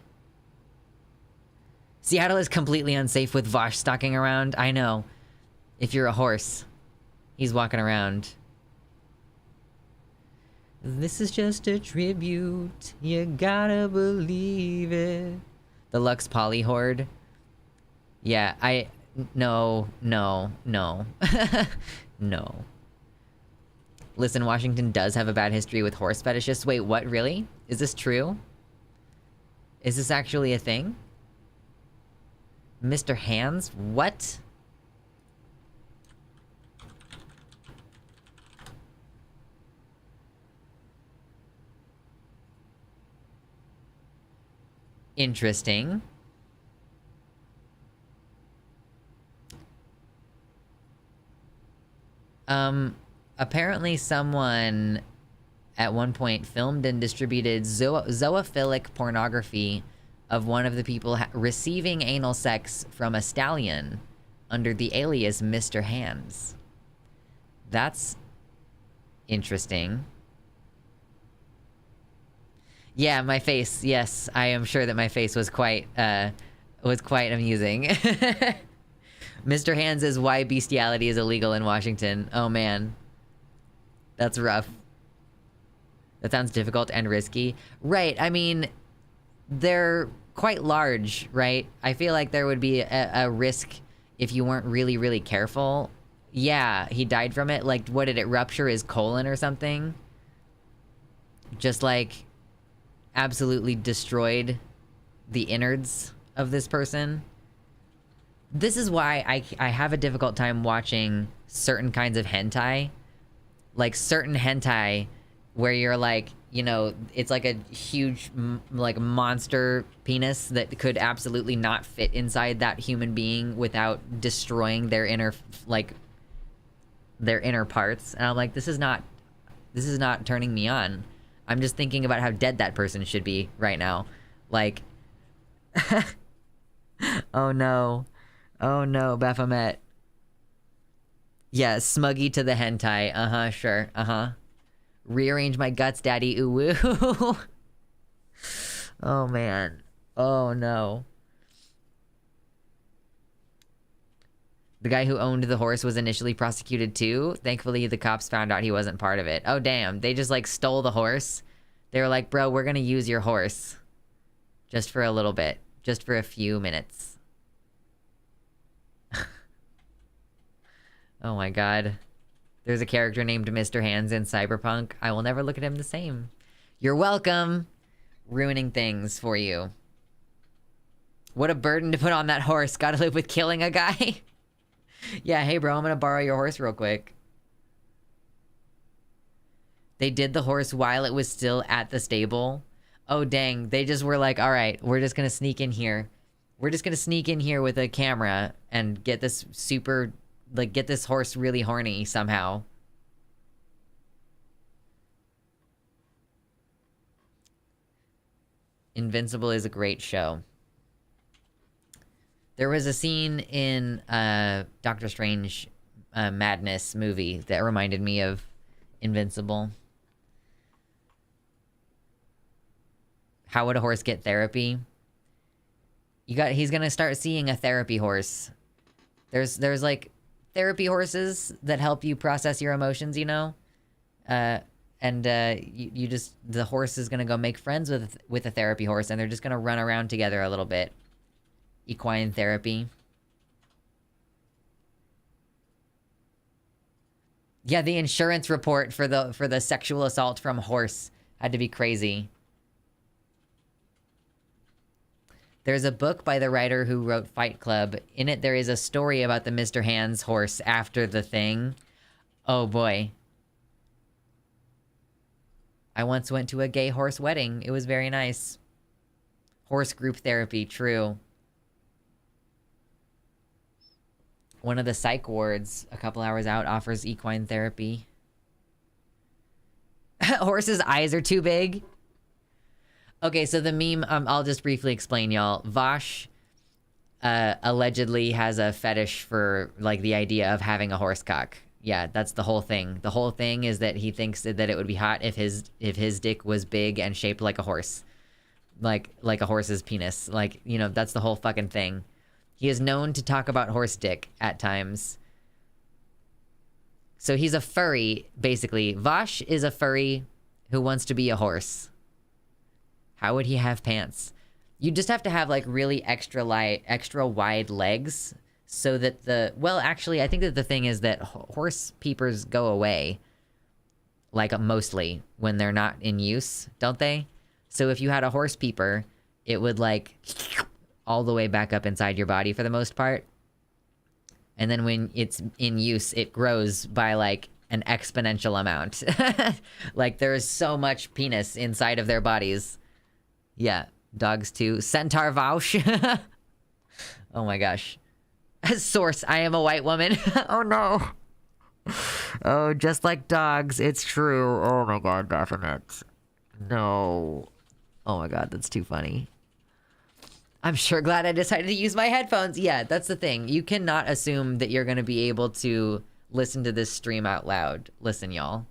Seattle is completely unsafe with Vosh stalking around. I know. If you're a horse, he's walking around. This is just a tribute. You gotta believe it. The Lux Poly Horde. Yeah, no. No. Listen, Washington does have a bad history with horse fetishists. Wait, what? Really? Is this true? Is this actually a thing? Mr. Hands? What? Interesting. Apparently someone at one point filmed and distributed zoophilic pornography of one of the people receiving anal sex from a stallion under the alias Mr. Hands. That's interesting. Yeah, my face. Yes, I am sure that my face was quite amusing. Mr. Hands is why bestiality is illegal in Washington. Oh man. That's rough. That sounds difficult and risky. Right, I mean, they're quite large, right? I feel like there would be a risk if you weren't really, really careful. Yeah, he died from it. Like, what, did it rupture his colon or something? Just, like, absolutely destroyed the innards of this person. This is why I have a difficult time watching certain kinds of hentai. Like, certain hentai where you're like, you know, it's like a huge, like, monster penis that could absolutely not fit inside that human being without destroying their inner, like, their inner parts. And I'm like, this is not turning me on. I'm just thinking about how dead that person should be right now. Like, oh no, Baphomet. Yeah, smuggy to the hentai. Sure. Rearrange my guts, daddy. Ooh woo. Oh man. Oh no. The guy who owned the horse was initially prosecuted too. Thankfully, the cops found out he wasn't part of it. Oh, damn. They just, like, stole the horse. They were like, bro, we're gonna use your horse. Just for a little bit. Just for a few minutes. Oh my god. There's a character named Mr. Hands in Cyberpunk. I will never look at him the same. You're welcome. Ruining things for you. What a burden to put on that horse. Gotta live with killing a guy. Yeah, hey bro, I'm gonna borrow your horse real quick. They did the horse while it was still at the stable. Oh dang, they just were like, alright, we're just gonna sneak in here. We're just gonna sneak in here with a camera and get this super, like, get this horse really horny somehow. Invincible is a great show. There was a scene in Doctor Strange Madness movie that reminded me of Invincible. How would a horse get therapy? He's gonna start seeing a therapy horse. There's like therapy horses that help you process your emotions, you know? You just, the horse is gonna go make friends with a therapy horse, and they're just gonna run around together a little bit. Equine therapy. Yeah, the insurance report for the sexual assault from horse had to be crazy. There's a book by the writer who wrote Fight Club. In it, there is a story about the Mr. Hands horse after the thing. Oh boy. I once went to a gay horse wedding. It was very nice. Horse group therapy, true. One of the psych wards a couple hours out offers equine therapy. Horse's eyes are too big. Okay, so the meme, I'll just briefly explain, y'all. Vosh allegedly has a fetish for, like, the idea of having a horse cock. Yeah, that's the whole thing. The whole thing is that he thinks that it would be hot if his dick was big and shaped like a horse. Like a horse's penis. Like, you know, that's the whole fucking thing. He is known to talk about horse dick at times. So he's a furry, basically. Vosh is a furry who wants to be a horse. How would he have pants? You just have to have, like, really extra wide legs so that well, actually, I think that the thing is that horse peepers go away, like, mostly when they're not in use, don't they? So if you had a horse peeper, it would, like, all the way back up inside your body for the most part. And then when it's in use, it grows by, like, an exponential amount. Like, there is so much penis inside of their bodies. Yeah, dogs too. Centaur Vaush. Oh my gosh. Source, I am a white woman. Oh no. Oh, just like dogs, it's true. Oh my god, definite. No. Oh my god, that's too funny. I'm sure glad I decided to use my headphones. Yeah, that's the thing. You cannot assume that you're going to be able to listen to this stream out loud. Listen, y'all.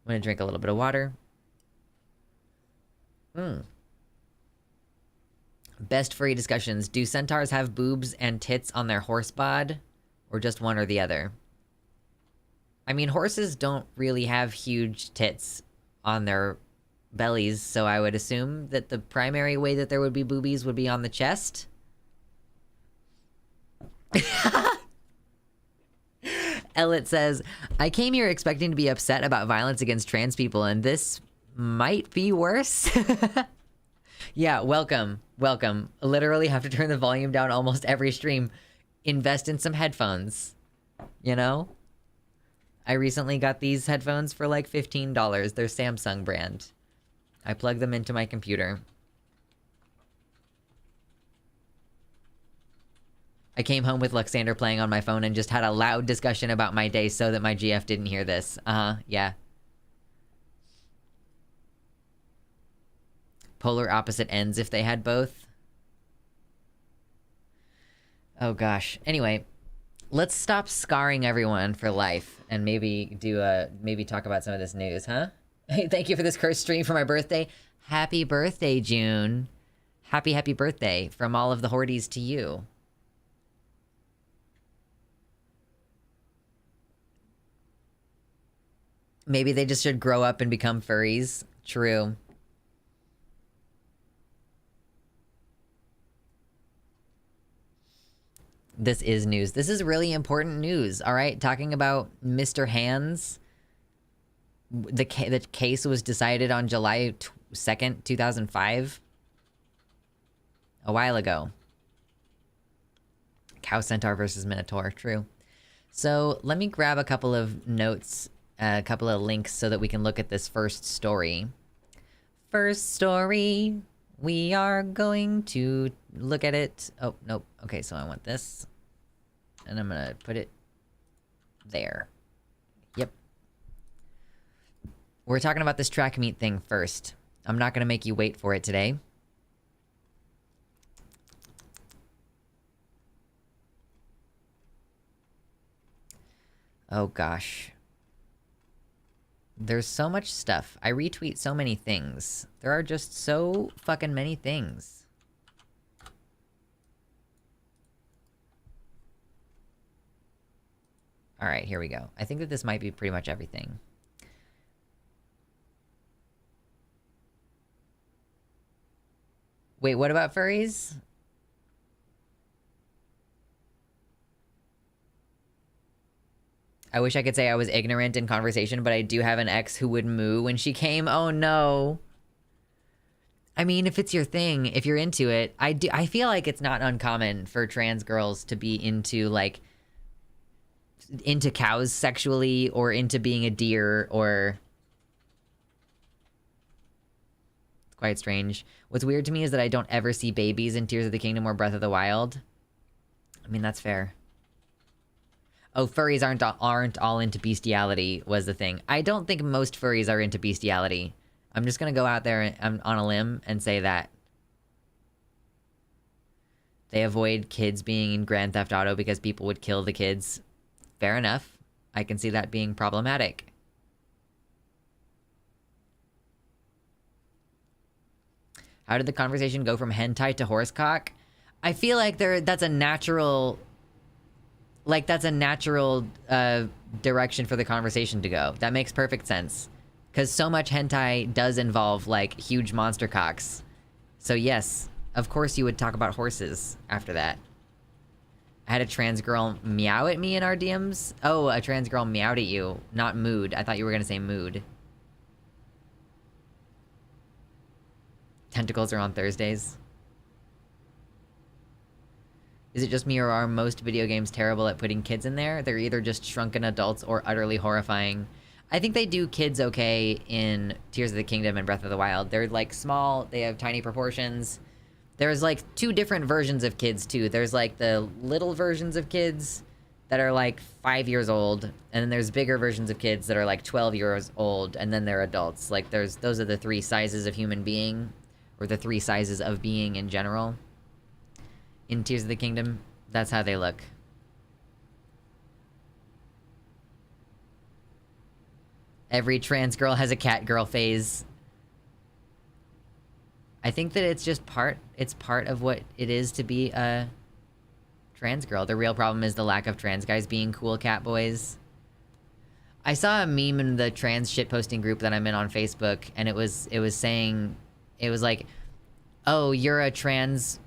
I'm going to drink a little bit of water. Best furry discussions. Do centaurs have boobs and tits on their horse bod? Or just one or the other? I mean, horses don't really have huge tits on their bellies, so I would assume that the primary way that there would be boobies would be on the chest. Elliot says, I came here expecting to be upset about violence against trans people, and this might be worse. Yeah, welcome. Welcome. Literally have to turn the volume down almost every stream. Invest in some headphones. You know? I recently got these headphones for like $15. They're Samsung brand. I plug them into my computer. I came home with Luxander playing on my phone and just had a loud discussion about my day so that my GF didn't hear this. Yeah. Polar opposite ends if they had both. Oh gosh. Anyway, let's stop scarring everyone for life and maybe talk about some of this news, huh? Hey, thank you for this cursed stream for my birthday. Happy birthday, June. Happy birthday from all of the Horties to you. Maybe they just should grow up and become furries. True. This is news. This is really important news, all right? Talking about Mr. Hands. The case was decided on July 2nd, 2005. A while ago. Cow Centaur versus Minotaur. True. So let me grab a couple of notes, a couple of links so that we can look at this first story. First story. We are going to look at it. Oh, nope. Okay, so I want this. And I'm gonna put it there. Yep. We're talking about this track meet thing first. I'm not gonna make you wait for it today. Oh gosh. There's so much stuff. I retweet so many things. There are just so fucking many things. Alright, here we go. I think that this might be pretty much everything. Wait, what about furries? I wish I could say I was ignorant in conversation, but I do have an ex who would moo when she came. Oh no. I mean, if it's your thing, if you're into it, I feel like it's not uncommon for trans girls to be into, like, into cows sexually, or into being a deer, or... It's quite strange. What's weird to me is that I don't ever see babies in Tears of the Kingdom or Breath of the Wild. I mean, that's fair. Oh, furries aren't all into bestiality was the thing. I don't think most furries are into bestiality. I'm just gonna go out there and, on a limb and say that. They avoid kids being in Grand Theft Auto because people would kill the kids. Fair enough. I can see that being problematic. How did the conversation go from hentai to horsecock? I feel like that's a natural... Like, that's a natural direction for the conversation to go. That makes perfect sense. Because so much hentai does involve, like, huge monster cocks. So yes, of course you would talk about horses after that. I had a trans girl meow at me in our DMs. Oh, a trans girl meowed at you, not mooed. I thought you were gonna say mood. Tentacles are on Thursdays. Is it just me, or are most video games terrible at putting kids in there? They're either just shrunken adults or utterly horrifying. I think they do kids okay in Tears of the Kingdom and Breath of the Wild. They're, like, small, they have tiny proportions. There's, like, two different versions of kids, too. There's, like, the little versions of kids that are, like, 5 years old, and then there's bigger versions of kids that are, like, 12 years old, and then they're adults. Like, those are the three sizes of human being, or the three sizes of being in general. In Tears of the Kingdom, that's how they look. Every trans girl has a cat girl phase. I think that it's just part of what it is to be a trans girl. The real problem is the lack of trans guys being cool cat boys. I saw a meme in the trans shitposting group that I'm in on Facebook, and it was saying, it was like, oh, you're a trans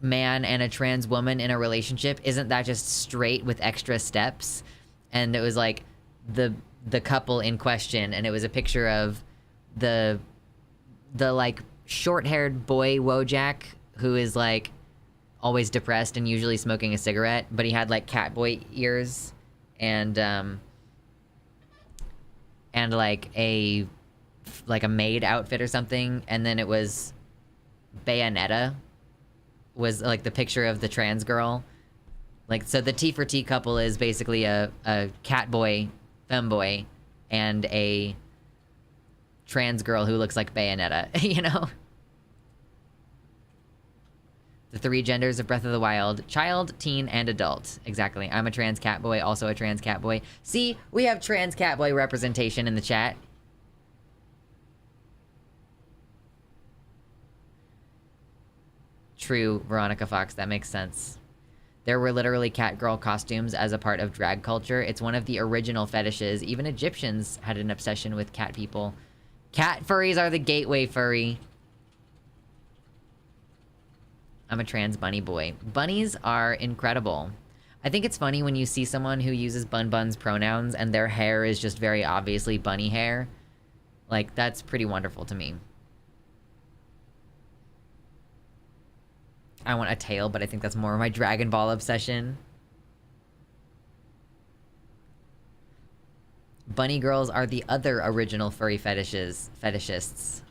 man and a trans woman in a relationship, isn't that just straight with extra steps? And it was like the couple in question, and it was a picture of the like short-haired boy Wojak, who is like always depressed and usually smoking a cigarette, but he had like cat boy ears and like a maid outfit or something, and then it was Bayonetta was like the picture of the trans girl. Like, so the T for T couple is basically a cat boy, femboy, and a trans girl who looks like Bayonetta, you know? The three genders of Breath of the Wild: child, teen, and adult. Exactly. I'm a trans cat boy, also a trans cat boy. See, we have trans cat boy representation in the chat. True, Veronica Fox, that makes sense. There were literally cat girl costumes as a part of drag culture. It's one of the original fetishes. Even Egyptians had an obsession with cat people. Cat furries are the gateway furry. I'm a trans bunny boy. Bunnies are incredible. I think it's funny when you see someone who uses buns pronouns and their hair is just very obviously bunny hair. Like, that's pretty wonderful to me. I want a tail, but I think that's more of my Dragon Ball obsession. Bunny girls are the other original furry fetishists.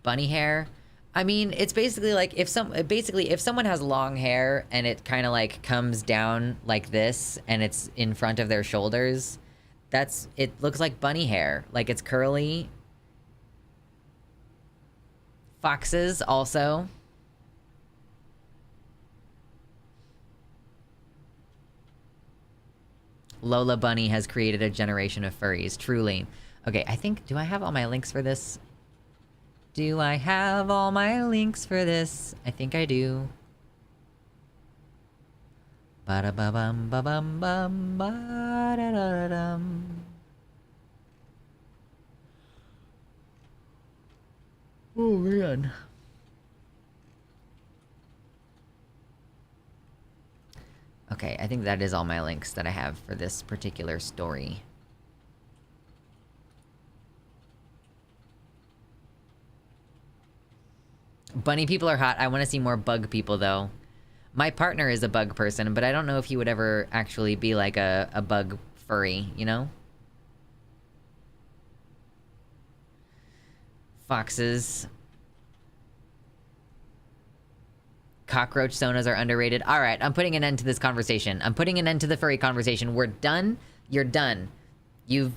Bunny hair? I mean, it's basically like if someone has long hair and it kind of like comes down like this and it's in front of their shoulders, it looks like bunny hair. Like, it's curly. Foxes also. Lola Bunny has created a generation of furries, truly. Okay, I think, do I have all my links for this? Do I have all my links for this? I think I do. Ba-da-ba-bum, ba-bum, bum, ba-da-da-da-dum. Oh, man. Okay, I think that is all my links that I have for this particular story. Bunny people are hot. I want to see more bug people, though. My partner is a bug person, but I don't know if he would ever actually be like a bug furry, you know? Foxes. Cockroach sonas are underrated. All right, I'm putting an end to this conversation. I'm putting an end to the furry conversation. We're done. You're done. You've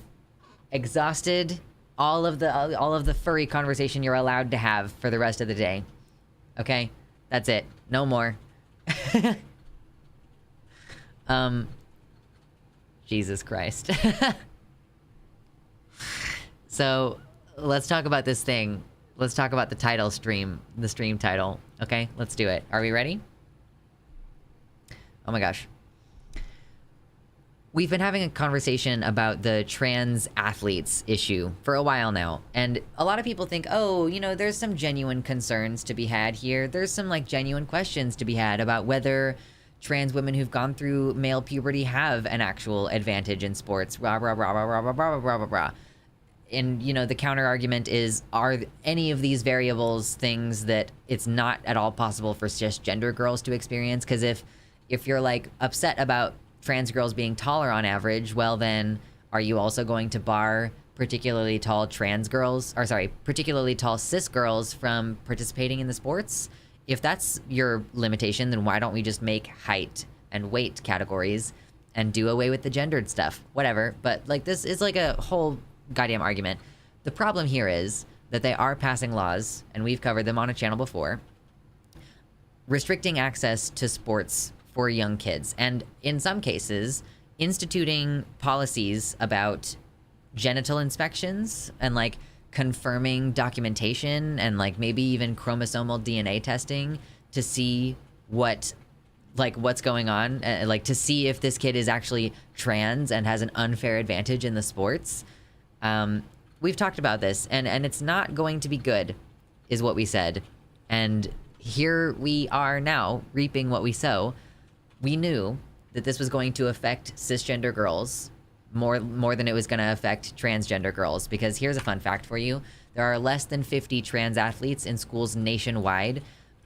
exhausted all of the furry conversation you're allowed to have for the rest of the day. Okay? That's it. No more. Jesus Christ. So, let's talk about this thing. Let's talk about the stream title. Okay, let's do it. Are we ready? Oh my gosh. We've been having a conversation about the trans athletes issue for a while now. And a lot of people think, oh, you know, there's some genuine concerns to be had here. There's some, like, genuine questions to be had about whether trans women who've gone through male puberty have an actual advantage in sports. Rah, rah, rah, rah, rah, rah, rah, rah, rah, rah. And, you know, the counter argument is, are any of these variables things that it's not at all possible for cisgender girls to experience? Because if you're, like, upset about trans girls being taller on average, well then, are you also going to bar particularly tall particularly tall cis girls from participating in the sports? If that's your limitation, then why don't we just make height and weight categories and do away with the gendered stuff? Whatever. But, like, this is like a whole goddamn argument. The problem here is that they are passing laws, and we've covered them on a channel before, restricting access to sports for young kids, and in some cases, instituting policies about genital inspections and, like, confirming documentation and, like, maybe even chromosomal DNA testing to see what's going on, like, to see if this kid is actually trans and has an unfair advantage in the sports. We've talked about this, and it's not going to be good, is what we said. And here we are now, reaping what we sow. We knew that this was going to affect cisgender girls more than it was going to affect transgender girls, because here's a fun fact for you. There are less than 50 trans athletes in schools nationwide,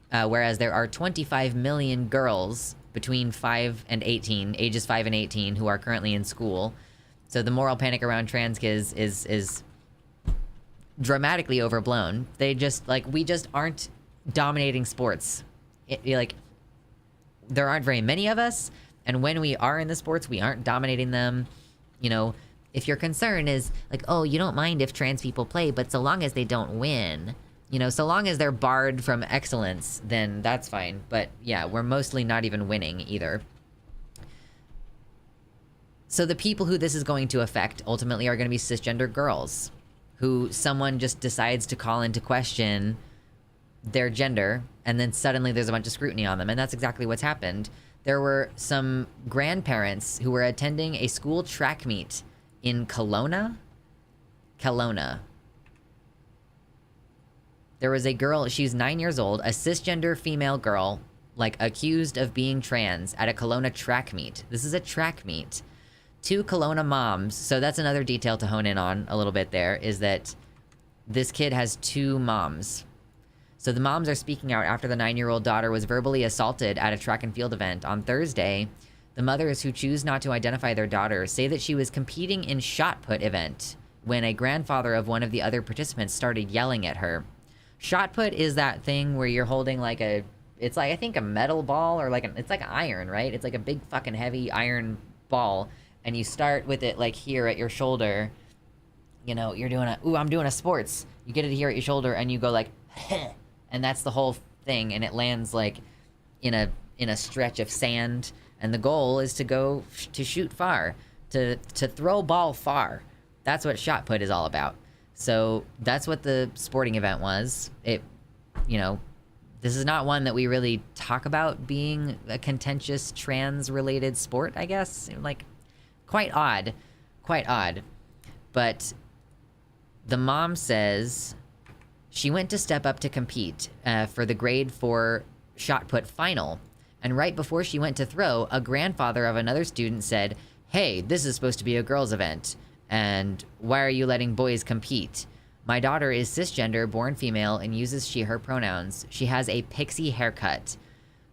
whereas there are 25 million girls between ages 5 and 18, who are currently in school. So the moral panic around trans kids is dramatically overblown. We just aren't dominating sports. There aren't very many of us, and when we are in the sports, we aren't dominating them. You know, if your concern is like, oh, you don't mind if trans people play, but so long as they don't win, you know, so long as they're barred from excellence, then that's fine. But yeah, we're mostly not even winning either. So the people who this is going to affect ultimately are going to be cisgender girls, who someone just decides to call into question their gender, and then suddenly there's a bunch of scrutiny on them. And that's exactly what's happened. There were some grandparents who were attending a school track meet in Kelowna. There was a girl, she's 9 years old, a cisgender female girl, like, accused of being trans at a Kelowna track meet. This is a track meet. 2 Kelowna moms, so that's another detail to hone in on a little bit there, is that this kid has 2 moms. So the moms are speaking out after the 9-year-old daughter was verbally assaulted at a track and field event on Thursday. The mothers, who choose not to identify their daughter, say that she was competing in shot put event when a grandfather of one of the other participants started yelling at her. Shot put is that thing where you're holding like a, it's like, I think a metal ball, or like, it's like iron, right? It's like a big fucking heavy iron ball, and you start with it like here at your shoulder. You know, you're doing I'm doing a sports. You get it here at your shoulder, and you go like, and that's the whole thing, and it lands like in a stretch of sand, and the goal is to go to shoot far, to throw ball far. That's what shot put is all about. So that's what the sporting event was. It, you know, this is not one that we really talk about being a contentious trans-related sport, I guess. Like, quite odd. But the mom says she went to step up to compete for the grade 4 shot put final. And right before she went to throw, a grandfather of another student said, "Hey, this is supposed to be a girls' event. And why are you letting boys compete? My daughter is cisgender, born female, and uses she/her pronouns. She has a pixie haircut."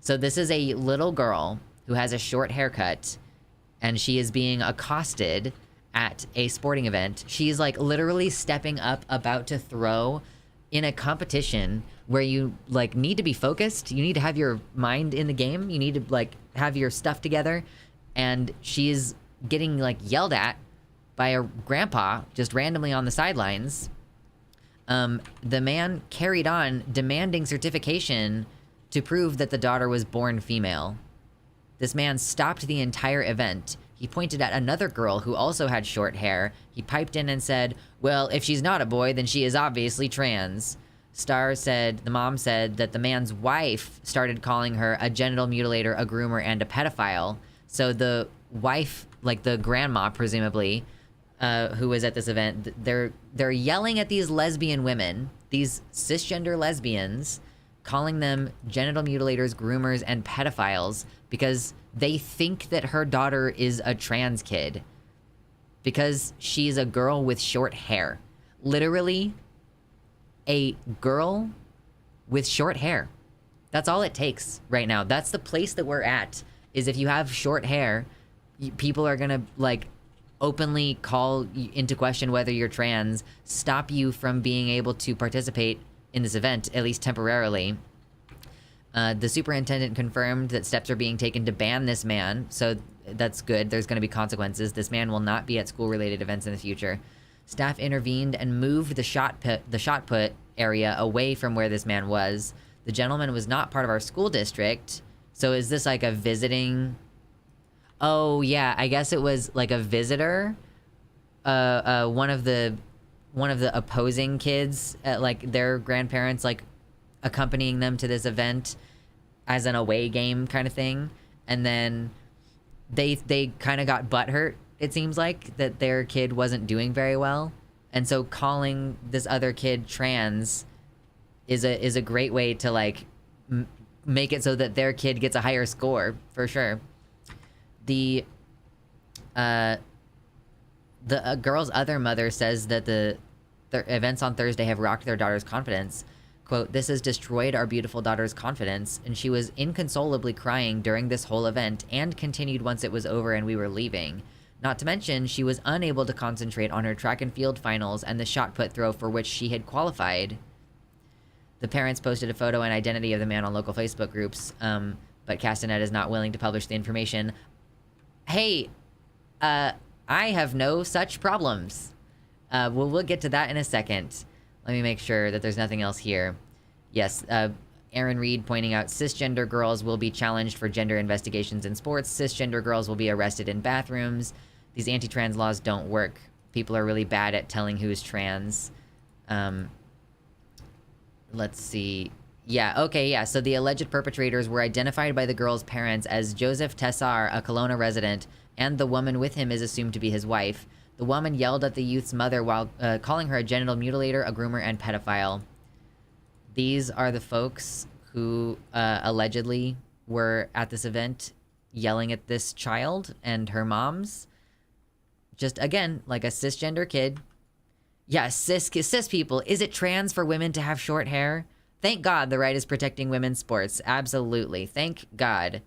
So this is a little girl who has a short haircut, and she is being accosted at a sporting event. She's like literally stepping up, about to throw in a competition where you like need to be focused. You need to have your mind in the game. You need to like have your stuff together. And she's getting like yelled at by a grandpa just randomly on the sidelines. The man carried on demanding certification to prove that the daughter was born female. This man stopped the entire event. He pointed at another girl who also had short hair. He piped in and said, "Well, if she's not a boy, then she is obviously trans." The mom said that the man's wife started calling her a genital mutilator, a groomer, and a pedophile. So the wife, like the grandma, presumably, who was at this event, they're yelling at these lesbian women, these cisgender lesbians, calling them genital mutilators, groomers, and pedophiles because they think that her daughter is a trans kid because she's a girl with short hair. Literally, a girl with short hair. That's all it takes right now. That's the place that we're at, is if you have short hair, people are gonna like openly call into question whether you're trans, stop you from being able to participate in this event, at least temporarily. The superintendent confirmed that steps are being taken to ban this man, so that's good. There's going to be consequences. This man will not be at school-related events in the future. Staff intervened and moved the shot put area away from where this man was. The gentleman was not part of our school district, so is this like a visiting? Oh yeah, I guess it was like a visitor. One of the opposing kids, like their grandparents, like accompanying them to this event as an away game kind of thing, and then they kind of got butthurt. It seems like that their kid wasn't doing very well, and so calling this other kid trans is a great way to like make it so that their kid gets a higher score for sure. The girl's other mother says that the events on Thursday have rocked their daughter's confidence. Quote, "This has destroyed our beautiful daughter's confidence, and she was inconsolably crying during this whole event and continued once it was over and we were leaving. Not to mention, she was unable to concentrate on her track and field finals and the shot put throw for which she had qualified." The parents posted a photo and identity of the man on local Facebook groups, but Castanet is not willing to publish the information. Hey, I have no such problems. We'll get to that in a second. Let me make sure that there's nothing else here. Yes, Aaron Reed pointing out cisgender girls will be challenged for gender investigations in sports. Cisgender girls will be arrested in bathrooms. These anti-trans laws don't work. People are really bad at telling who's trans. Let's see. Yeah, okay, yeah. So the alleged perpetrators were identified by the girl's parents as Joseph Tessar, a Kelowna resident, and the woman with him is assumed to be his wife. The woman yelled at the youth's mother while calling her a genital mutilator, a groomer, and pedophile. These are the folks who allegedly were at this event yelling at this child and her moms. Just, again, like a cisgender kid. Yeah, cis people. Is it trans for women to have short hair? Thank God the right is protecting women's sports. Absolutely. Thank God.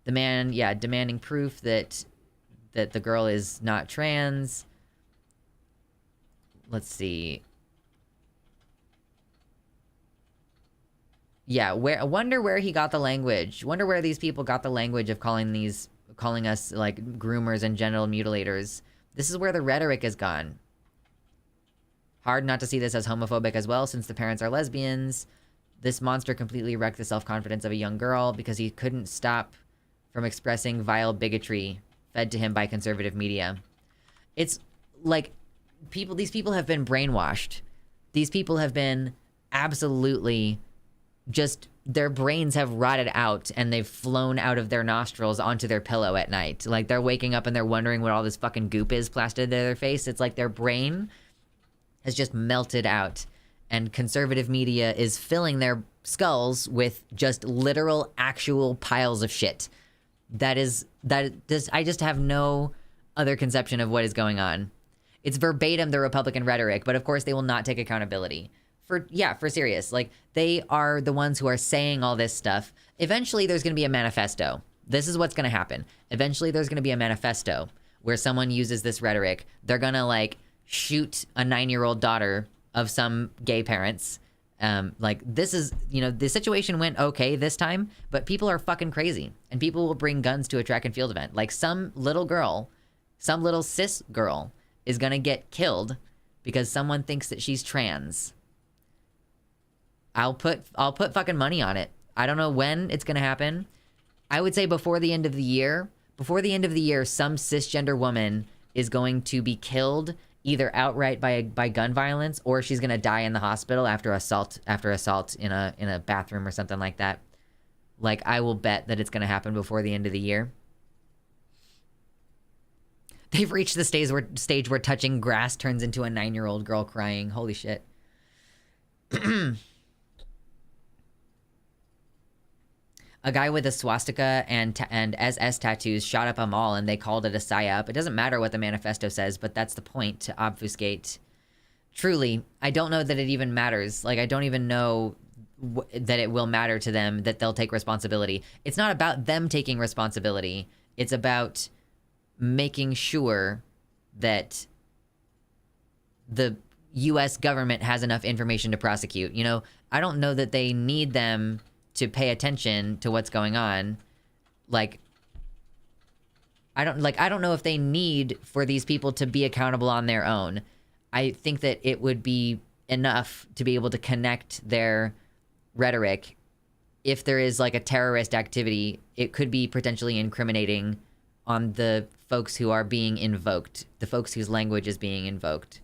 The man, yeah, demanding proof that the girl is not trans. Let's see. Yeah, I wonder where he got the language. Wonder where these people got the language of calling us like groomers and genital mutilators. This is where the rhetoric is gone. Hard not to see this as homophobic as well, since the parents are lesbians. This monster completely wrecked the self-confidence of a young girl because he couldn't stop from expressing vile bigotry fed to him by conservative media. It's like these people have been brainwashed. These people have been absolutely just, their brains have rotted out and they've flown out of their nostrils onto their pillow at night. Like, they're waking up and they're wondering what all this fucking goop is plastered to their face. It's like their brain has just melted out, and conservative media is filling their skulls with just literal actual piles of shit. I just have no other conception of what is going on. It's verbatim the Republican rhetoric, but of course they will not take accountability. For serious. Like, they are the ones who are saying all this stuff. Eventually there's going to be a manifesto. This is what's going to happen. Eventually there's going to be a manifesto where someone uses this rhetoric. They're going to, like, shoot a 9-year-old daughter of some gay parents. Like, this is, the situation went okay this time, but people are fucking crazy, and people will bring guns to a track and field event. Like, some little cis girl is gonna get killed because someone thinks that she's trans. I'll put fucking money on it. I don't know when it's gonna happen. I would say before the end of the year, some cisgender woman is going to be killed either outright by gun violence, or she's gonna die in the hospital after assault in a bathroom or something like that. Like, I will bet that it's gonna happen before the end of the year. They've reached the stage where touching grass turns into a 9-year-old girl crying. Holy shit. A guy with a swastika and SS tattoos shot up a mall, and they called it a psyop. It doesn't matter what the manifesto says, but that's the point, to obfuscate. Truly, I don't know that it even matters. Like, I don't even know that it will matter to them, that they'll take responsibility. It's not about them taking responsibility. It's about making sure that the U.S. government has enough information to prosecute. I don't know that they need them to pay attention to what's going on. Like, I don't know if they need for these people to be accountable on their own. I think that it would be enough to be able to connect their rhetoric. If there is like a terrorist activity, it could be potentially incriminating on the folks who are being invoked, the folks whose language is being invoked.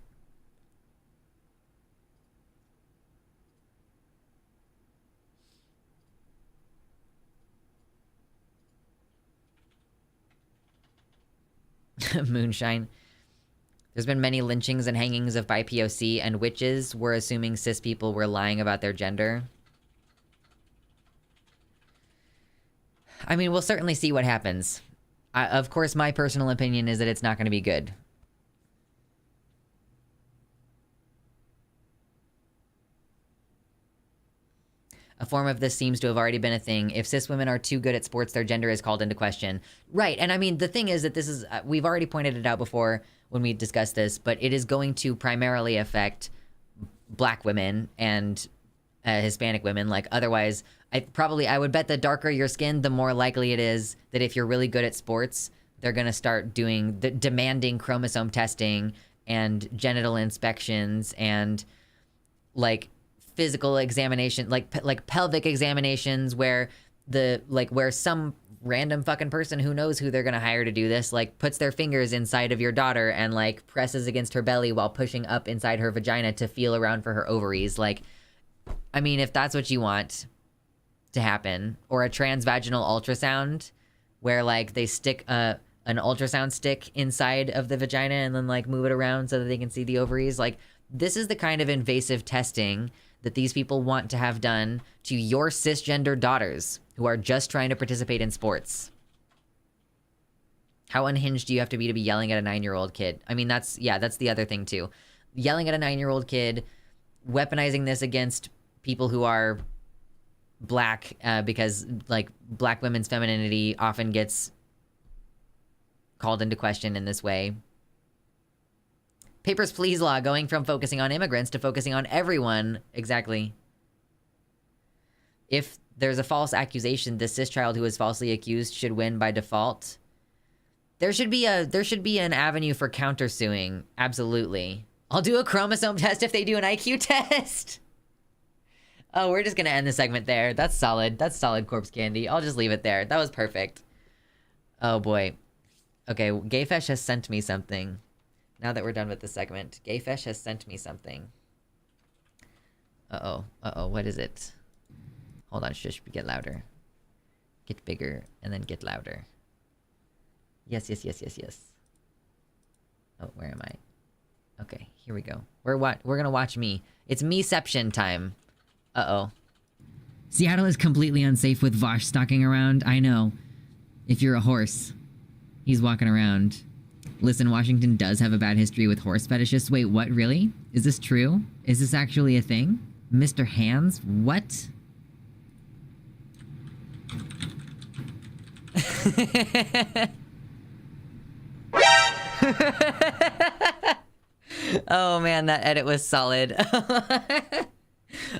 Moonshine. There's been many lynchings and hangings of BIPOC, and witches were assuming cis people were lying about their gender. I mean, we'll certainly see what happens. Of course, my personal opinion is that it's not going to be good. A form of this seems to have already been a thing. If cis women are too good at sports, their gender is called into question. Right, and I mean, the thing is that this is... we've already pointed it out before when we discussed this, but it is going to primarily affect black women and Hispanic women. Like, otherwise, I would bet the darker your skin, the more likely it is that if you're really good at sports, they're going to start demanding chromosome testing and genital inspections and, like, physical examination, like pelvic examinations, where some random fucking person who knows who they're gonna hire to do this, like, puts their fingers inside of your daughter and, like, presses against her belly while pushing up inside her vagina to feel around for her ovaries. Like, I mean, if that's what you want to happen, or a transvaginal ultrasound where like they stick an ultrasound stick inside of the vagina and then like move it around so that they can see the ovaries. Like, this is the kind of invasive testing that these people want to have done to your cisgender daughters who are just trying to participate in sports. How unhinged do you have to be yelling at a 9-year-old kid? I mean, that's the other thing too. Yelling at a 9-year-old kid, weaponizing this against people who are black, because like black women's femininity often gets called into question in this way. Papers, Please law going from focusing on immigrants to focusing on everyone. Exactly. If there's a false accusation, the cis child who is falsely accused should win by default. There should be an avenue for countersuing. Absolutely. I'll do a chromosome test if they do an IQ test. Oh, we're just gonna end the segment there. That's solid. That's solid, Corpse Candy. I'll just leave it there. That was perfect. Oh boy. Okay, Gayfesh has sent me something. Now that we're done with the segment, Gayfesh has sent me something. Uh-oh. Uh-oh, what is it? Hold on, shush, get louder. Get bigger, and then get louder. Yes. Oh, where am I? Okay, here we go. We're gonna watch me. It's meception time. Uh-oh. Seattle is completely unsafe with Vosh stalking around. I know. If you're a horse. He's walking around. Listen, Washington does have a bad history with horse fetishists. Wait, what, really? Is this true? Is this actually a thing? Mr. Hands? What? Oh man, that edit was solid.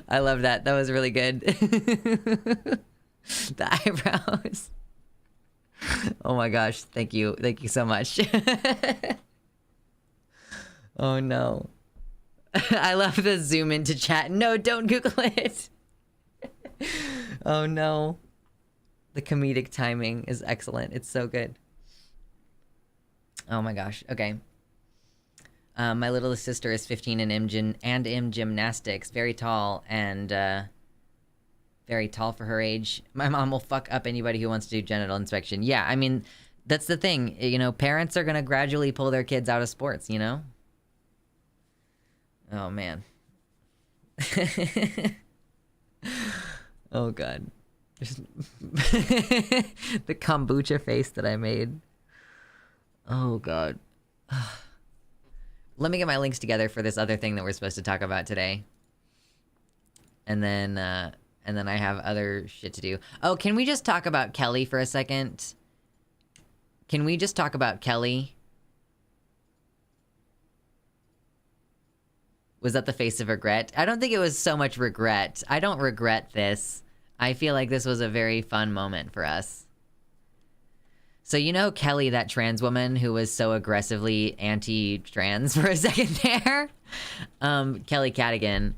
I love that. That was really good. The eyebrows. Oh my gosh, thank you. Thank you so much. Oh no. I love the zoom into chat. No, don't Google it. Oh no. The comedic timing is excellent. It's so good. Oh my gosh. Okay. My littlest sister is 15 and in gymnastics. Very tall and very tall for her age. My mom will fuck up anybody who wants to do genital inspection. Yeah, I mean, that's the thing. You know, parents are gonna gradually pull their kids out of sports, you know? Oh, man. Oh, God. The kombucha face that I made. Oh, God. Let me get my links together for this other thing that we're supposed to talk about today. And then I have other shit to do. Oh, can we just talk about Kelly for a second? Can we just talk about Kelly? Was that the face of regret? I don't think it was so much regret. I don't regret this. I feel like this was a very fun moment for us. So you know Kelly, that trans woman who was so aggressively anti-trans for a second there? Kelly Cadigan.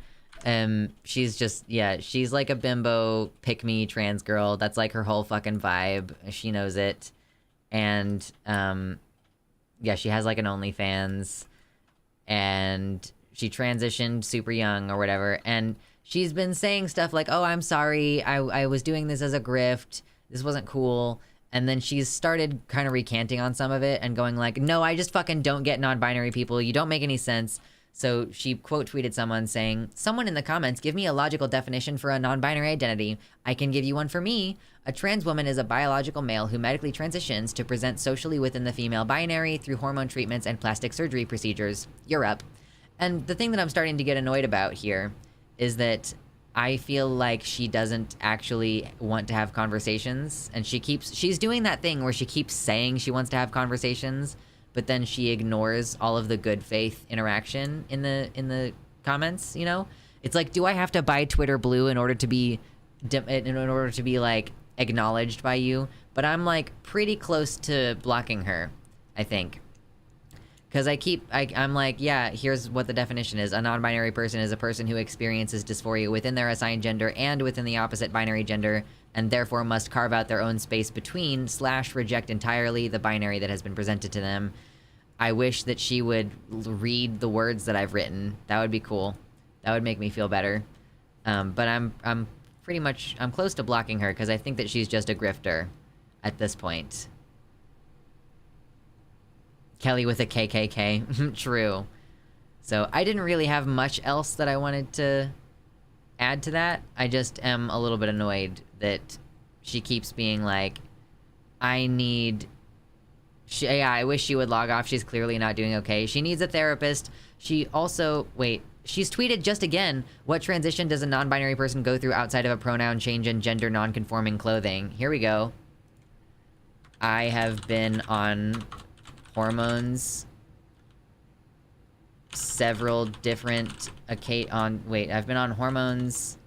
She's just, yeah, she's like a bimbo, pick-me trans girl. That's like her whole fucking vibe. She knows it. And, yeah, she has like an OnlyFans. And she transitioned super young or whatever. And she's been saying stuff like, oh, I'm sorry. I was doing this as a grift. This wasn't cool. And then she's started kind of recanting on some of it and going like, no, I just fucking don't get non-binary people. You don't make any sense. So she quote tweeted someone saying, someone in the comments, give me a logical definition for a non-binary identity. I can give you one for me. A trans woman is a biological male who medically transitions to present socially within the female binary through hormone treatments and plastic surgery procedures. You're up. And the thing that I'm starting to get annoyed about here is that I feel like she doesn't actually want to have conversations. And she's doing that thing where she keeps saying she wants to have conversations, but then she ignores all of the good faith interaction in the comments, you know? It's like, do I have to buy Twitter Blue in order to be like acknowledged by you? But I'm like pretty close to blocking her, I think. Because I'm like, yeah, here's what the definition is. A non-binary person is a person who experiences dysphoria within their assigned gender and within the opposite binary gender, and therefore must carve out their own space between / reject entirely the binary that has been presented to them. I wish that she would read the words that I've written. That would be cool. That would make me feel better. But I'm pretty much... I'm close to blocking her, because I think that she's just a grifter at this point. Kelly with a KKK. True. So, I didn't really have much else that I wanted to add to that. I just am a little bit annoyed that she keeps being like, I need... yeah, I wish she would log off. She's clearly not doing okay. She needs a therapist. She also... Wait. She's tweeted just again, what transition does a non-binary person go through outside of a pronoun change and gender non-conforming clothing? Here we go. I have been on hormones several different... I've been on hormones,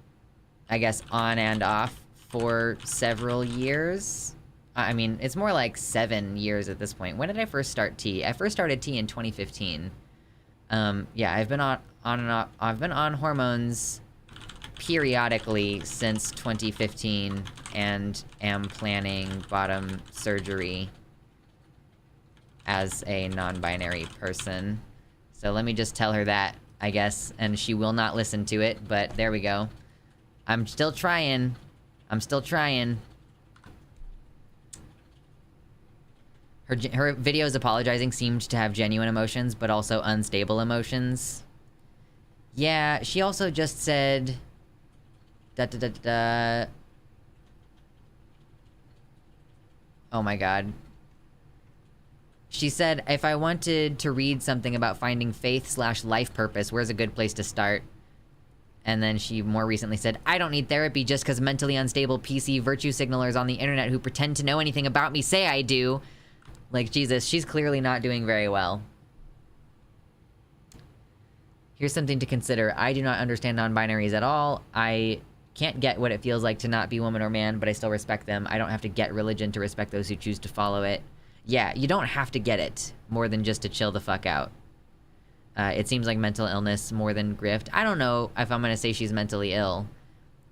I guess, on and off for several years. I mean, it's more like 7 years at this point. When did I first start T? I first started T in 2015. Yeah, I've been on and off. I've been on hormones periodically since 2015 and am planning bottom surgery as a non-binary person. So let me just tell her that, I guess, and she will not listen to it, but there we go. I'm still trying. I'm still trying. Her videos apologizing seemed to have genuine emotions, but also unstable emotions. Yeah, she also just said... Oh my god. She said, if I wanted to read something about finding faith/life purpose, where's a good place to start? And then she more recently said, I don't need therapy just because mentally unstable PC virtue signalers on the internet who pretend to know anything about me say I do. Like, Jesus, she's clearly not doing very well. Here's something to consider. I do not understand non-binaries at all. I can't get what it feels like to not be woman or man, but I still respect them. I don't have to get religion to respect those who choose to follow it. Yeah, you don't have to get it more than just to chill the fuck out. It seems like mental illness more than grift. I don't know if I'm gonna say she's mentally ill.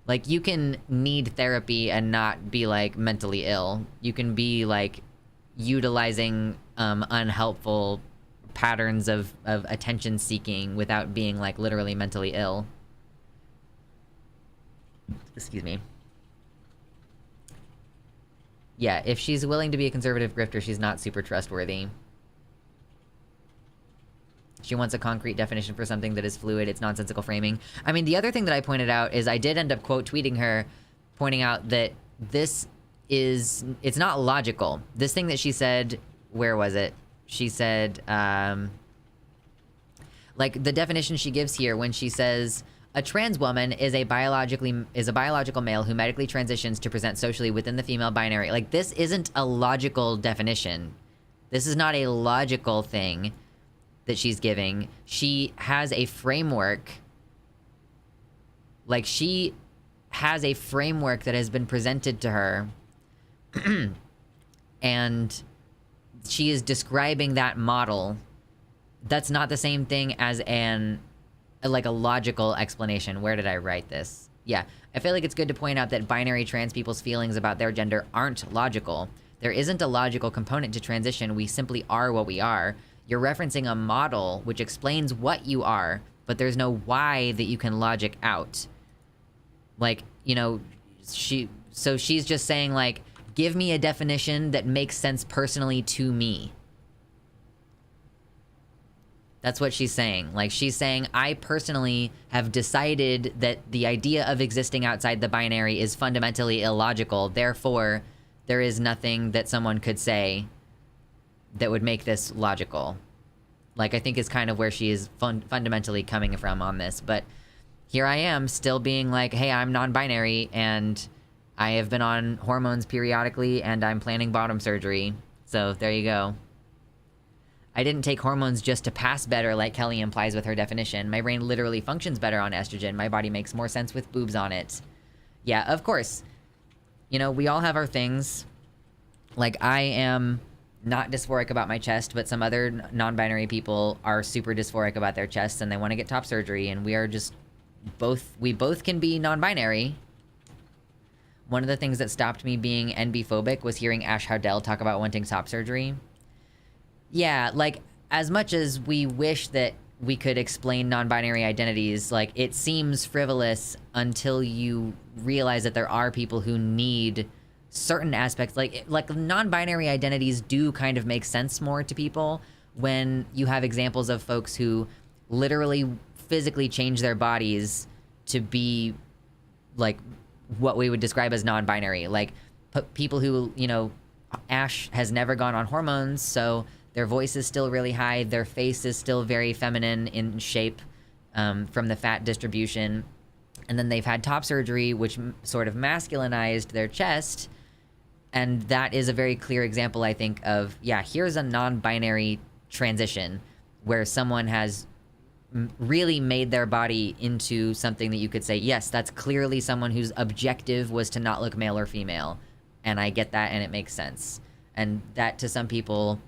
Like, you can need therapy and not be, like, mentally ill. You can be, like, utilizing unhelpful patterns of attention seeking without being, like, literally mentally ill. Excuse me. Yeah, if she's willing to be a conservative grifter, she's not super trustworthy. She wants a concrete definition for something that is fluid, it's nonsensical framing. I mean, the other thing that I pointed out is I did end up quote tweeting her, pointing out that this is... it's not logical. This thing that she said... where was it? She said, like, the definition she gives here when she says... a trans woman is a biological male who medically transitions to present socially within the female binary. Like, this isn't a logical definition. This is not a logical thing that she's giving. She has a framework. Like, she has a framework that has been presented to her. And she is describing that model. That's not the same thing as like a logical explanation. Where did I write this? Yeah, I feel like it's good to point out that binary trans people's feelings about their gender aren't logical. There isn't a logical component to transition. We simply are what we are. You're referencing a model which explains what you are, but there's no why that you can logic out. Like, you know, so she's just saying, like, give me a definition that makes sense personally to me. That's what she's saying. Like, she's saying, I personally have decided that the idea of existing outside the binary is fundamentally illogical. Therefore, there is nothing that someone could say that would make this logical. Like, I think is kind of where she is fundamentally coming from on this. But here I am, still being like, hey, I'm non-binary, and I have been on hormones periodically, and I'm planning bottom surgery. So, there you go. I didn't take hormones just to pass better, like Kelly implies with her definition. My brain literally functions better on estrogen. My body makes more sense with boobs on it. Yeah, of course. You know, we all have our things. Like, I am not dysphoric about my chest, but some other non-binary people are super dysphoric about their chests, and they want to get top surgery, and we are just we both can be non-binary. One of the things that stopped me being NB-phobic was hearing Ash Hardell talk about wanting top surgery. Yeah, like, as much as we wish that we could explain non-binary identities. Like, it seems frivolous until you realize that there are people who need certain aspects. Like non-binary identities do kind of make sense more to people when you have examples of folks who literally physically change their bodies to be like what we would describe as non-binary. Like people who, you know, Ash has never gone on hormones, so their voice is still really high, their face is still very feminine in shape, from the fat distribution, and then they've had top surgery, which sort of masculinized their chest, and that is a very clear example, I think, of, yeah, here's a non-binary transition where someone has really made their body into something that you could say, yes, that's clearly someone whose objective was to not look male or female, and I get that, and it makes sense. And that, to some people,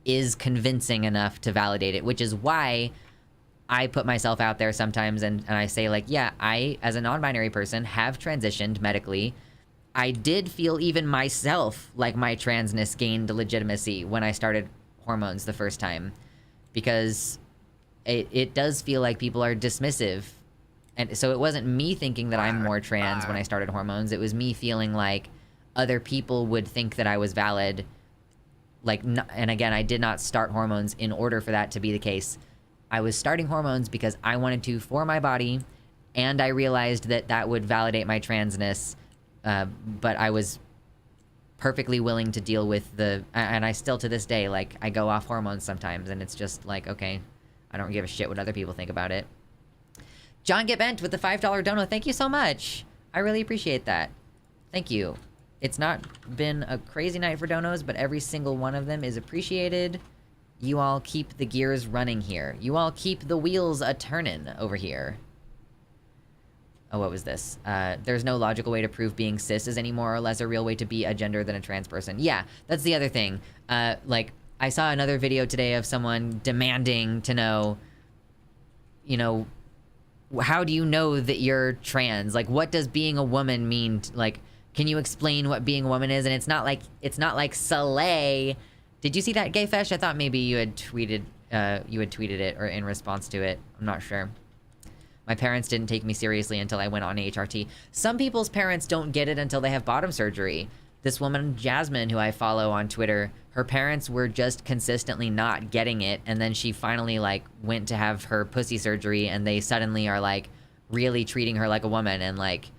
is convincing enough to validate it, which is why I put myself out there sometimes and I say, like, yeah, I, as a non-binary person, have transitioned medically. I did feel even myself like my transness gained legitimacy when I started hormones the first time, because it does feel like people are dismissive. And so it wasn't me thinking that I'm more trans when I started hormones. It was me feeling like other people would think that I was valid. Like, and again, I did not start hormones in order for that to be the case. I was starting hormones because I wanted to for my body, and I realized that that would validate my transness, but I was perfectly willing to deal with and I still to this day, like, I go off hormones sometimes, and it's just like, okay, I don't give a shit what other people think about it. John Get Bent with the $5 dono, thank you so much. I really appreciate that. Thank you. It's not been a crazy night for donos, but every single one of them is appreciated. You all keep the gears running here. You all keep the wheels a-turnin' over here. Oh, what was this? There's no logical way to prove being cis is any more or less a real way to be a gender than a trans person. Yeah, that's the other thing. Like, I saw another video today of someone demanding to know, you know, how do you know that you're trans? Like, what does being a woman mean? Like, can you explain what being a woman is? And it's not like Soleil. Did you see that, Gayfesh? I thought maybe you had tweeted it or in response to it. I'm not sure. My parents didn't take me seriously until I went on HRT. Some people's parents don't get it until they have bottom surgery. This woman, Jasmine, who I follow on Twitter, her parents were just consistently not getting it, and then she finally, like, went to have her pussy surgery, and they suddenly are, like, really treating her like a woman, and, like,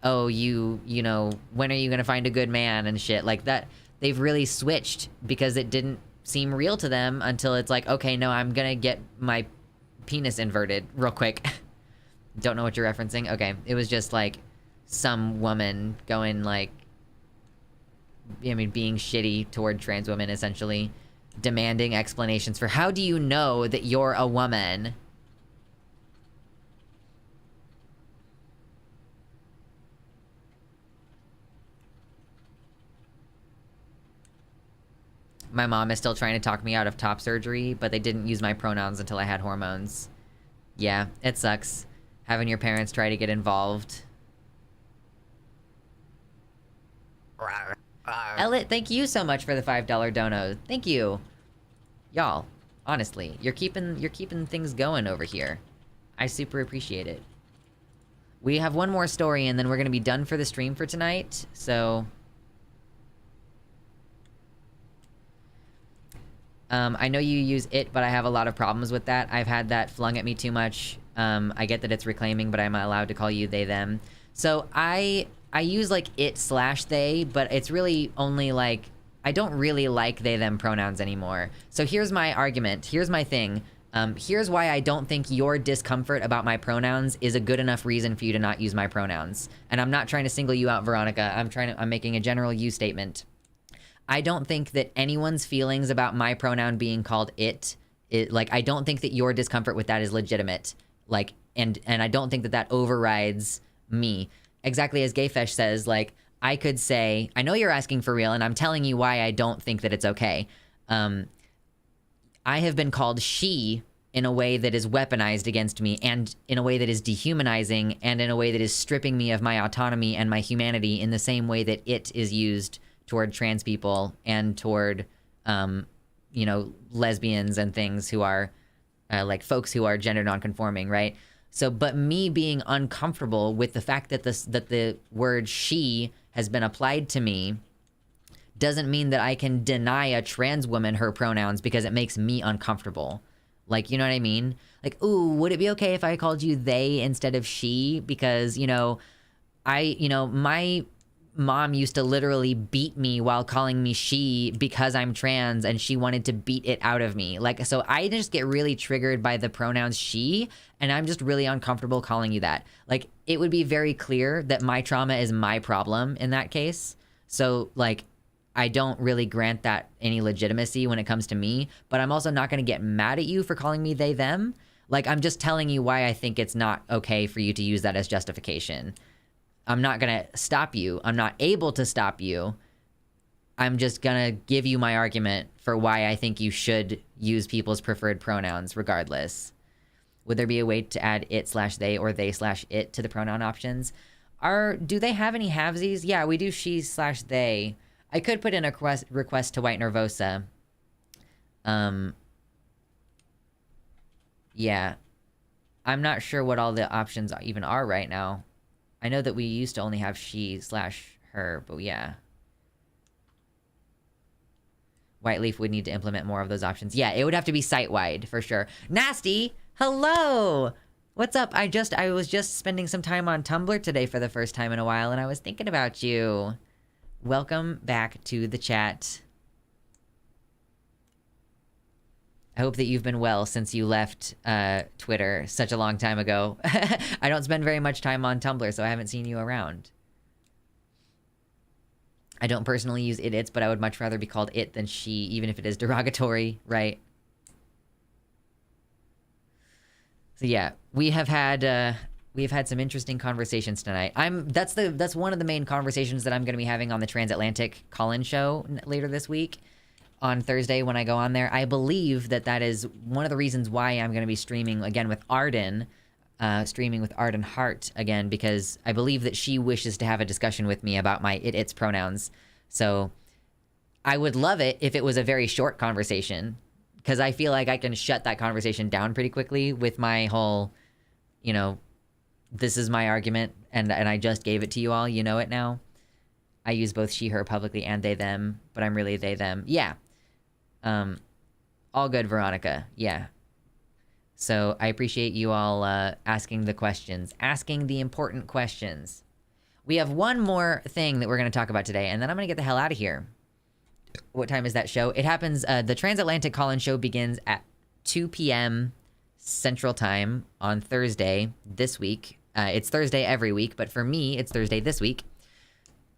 oh, you know, when are you gonna find a good man and shit like that. They've really switched because it didn't seem real to them until it's like, okay, no, I'm gonna get my penis inverted real quick. Don't know what you're referencing. Okay, it was just like some woman going, like, I mean, being shitty toward trans women, essentially demanding explanations for how do you know that you're a woman. My mom is still trying to talk me out of top surgery, but they didn't use my pronouns until I had hormones. Yeah, it sucks. Having your parents try to get involved. Elliot, thank you so much for the $5 dono. Thank you. Y'all, honestly, you're keeping things going over here. I super appreciate it. We have one more story, and then we're gonna be done for the stream for tonight, so... I know you use it, but I have a lot of problems with that. I've had that flung at me too much. I get that it's reclaiming, but I'm allowed to call you they, them. So I use, like, it/they, but it's really only, like, I don't really like they, them pronouns anymore. So here's my argument. Here's my thing. Here's why I don't think your discomfort about my pronouns is a good enough reason for you to not use my pronouns. And I'm not trying to single you out, Veronica. I'm making a general you statement. I don't think that anyone's feelings about my pronoun being called like, I don't think that your discomfort with that is legitimate. Like, and I don't think that that overrides me. Exactly as Gayfesh says, like, I could say, I know you're asking for real, and I'm telling you why I don't think that it's okay. I have been called she in a way that is weaponized against me, and in a way that is dehumanizing, and in a way that is stripping me of my autonomy and my humanity in the same way that it is used toward trans people and toward, you know, lesbians and things who are like folks who are gender nonconforming, right? So, but me being uncomfortable with the fact that that the word she has been applied to me doesn't mean that I can deny a trans woman her pronouns because it makes me uncomfortable. Like, you know what I mean? Like, ooh, would it be okay if I called you they instead of she? Because, you know, my mom used to literally beat me while calling me she because I'm trans, and she wanted to beat it out of me. Like, so I just get really triggered by the pronouns she, and I'm just really uncomfortable calling you that. Like, it would be very clear that my trauma is my problem in that case. So, like, I don't really grant that any legitimacy when it comes to me, but I'm also not going to get mad at you for calling me they, them. Like, I'm just telling you why I think it's not okay for you to use that as justification. I'm not going to stop you. I'm not able to stop you. I'm just going to give you my argument for why I think you should use people's preferred pronouns regardless. Would there be a way to add it/they or they/it to the pronoun options? Do they have any halvesies? Yeah, we do she/they. I could put in a request to White Nervosa. Yeah. I'm not sure what all the options even are right now. I know that we used to only have she/her, but yeah. Whiteleaf would need to implement more of those options. Yeah, it would have to be site-wide, for sure. Nasty! Hello! What's up? I was just spending some time on Tumblr today for the first time in a while, and I was thinking about you. Welcome back to the chat. I hope that you've been well since you left Twitter such a long time ago. I don't spend very much time on Tumblr, so I haven't seen you around. I don't personally use its, but I would much rather be called it than she, even if it is derogatory, right? So yeah, we have had some interesting conversations tonight. That's one of the main conversations that I'm going to be having on the Transatlantic call-in show later this week. On Thursday when I go on there. I believe that is one of the reasons why I'm going to be streaming again with Arden, Hart again, because I believe that she wishes to have a discussion with me about my its pronouns. So I would love it if it was a very short conversation, because I feel like I can shut that conversation down pretty quickly with my whole, you know, this is my argument and I just gave it to you all, you know it now. I use both she, her publicly and they, them, but I'm really they, them. Yeah. All good, Veronica. Yeah. So I appreciate you all asking the questions, asking the important questions. We have one more thing that we're going to talk about today, and then I'm going to get the hell out of here. What time is that show? It happens, the Transatlantic call-in show begins at 2 p.m. Central Time on Thursday this week. It's Thursday every week, but for me, it's Thursday this week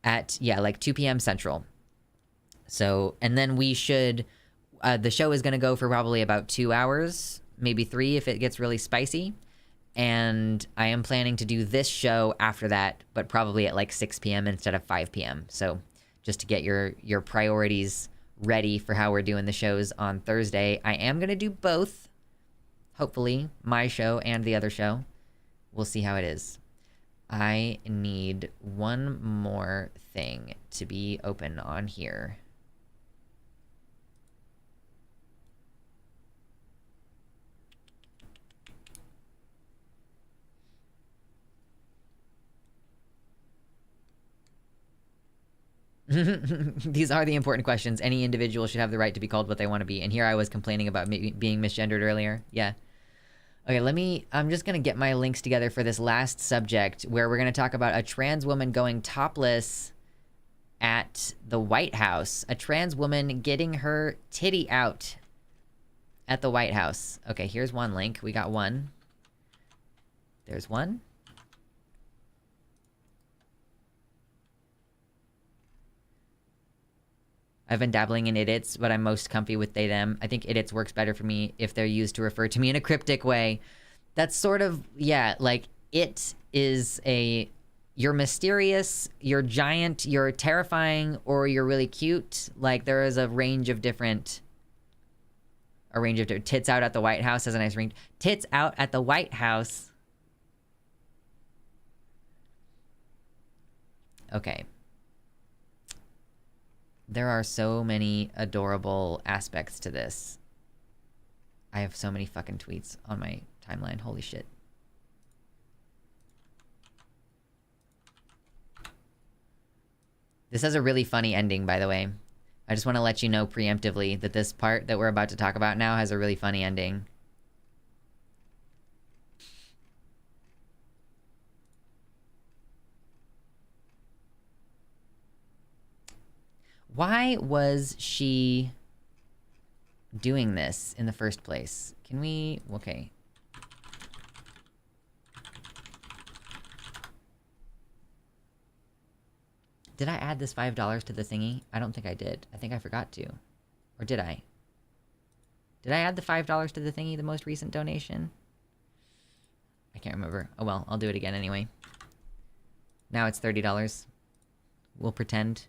at, like 2 p.m. Central. So, and then we should... the show is going to go for probably about 2 hours, maybe 3 if it gets really spicy. And I am planning to do this show after that, but probably at like 6 p.m. instead of 5 p.m. So just to get your priorities ready for how we're doing the shows on Thursday. I am going to do both, hopefully, my show and the other show. We'll see how it is. I need one more thing to be open on here. These are the important questions. Any individual should have the right to be called what they want to be. And here I was complaining about being misgendered earlier. Yeah. Okay, I'm just going to get my links together for this last subject where we're going to talk about a trans woman going topless at the White House. A trans woman getting her titty out at the White House. Okay, here's one link. We got one. There's one. I've been dabbling in idits, but I'm most comfy with they, them. I think idits works better for me if they're used to refer to me in a cryptic way. That's sort of, yeah, like, it is you're mysterious, you're giant, you're terrifying, or you're really cute. Like, there is a range of different... Tits out at the White House has a nice ring. Tits out at the White House. Okay. There are so many adorable aspects to this. I have so many fucking tweets on my timeline. Holy shit. This has a really funny ending, by the way. I just want to let you know preemptively that this part that we're about to talk about now has a really funny ending. Why was she doing this in the first place? Can we... Okay. Did I add this $5 to the thingy? I don't think I did. I think I forgot to. Or did I? Did I add the $5 to the thingy, the most recent donation? I can't remember. Oh well, I'll do it again anyway. Now it's $30. We'll pretend.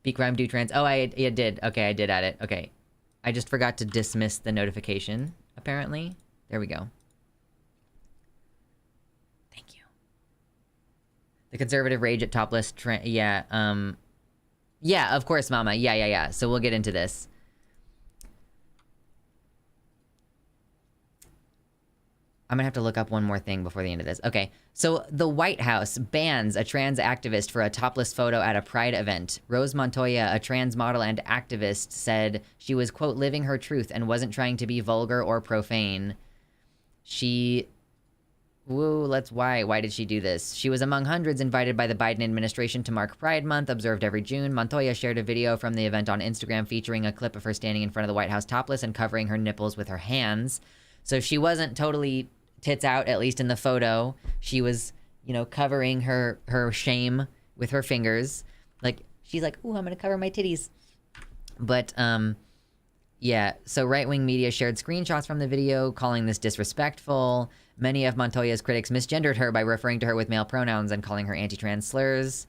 Be crime do trans. Oh, I did. Okay, I did add it. Okay. I just forgot to dismiss the notification, apparently. There we go. Thank you. The conservative rage at Topless yeah, yeah, of course, Mama. Yeah. So we'll get into this. I'm gonna have to look up one more thing before the end of this. Okay, so the White House bans a trans activist for a topless photo at a Pride event. Rose Montoya, a trans model and activist, said she was, quote, living her truth and wasn't trying to be vulgar or profane. Why did she do this? She was among hundreds invited by the Biden administration to mark Pride Month, observed every June. Montoya shared a video from the event on Instagram featuring a clip of her standing in front of the White House topless and covering her nipples with her hands. So she wasn't totally tits out, at least in the photo. She was, you know, covering her shame with her fingers. Like, she's like, ooh, I'm gonna cover my titties. But, yeah, so right-wing media shared screenshots from the video, calling this disrespectful. Many of Montoya's critics misgendered her by referring to her with male pronouns and calling her anti-trans slurs.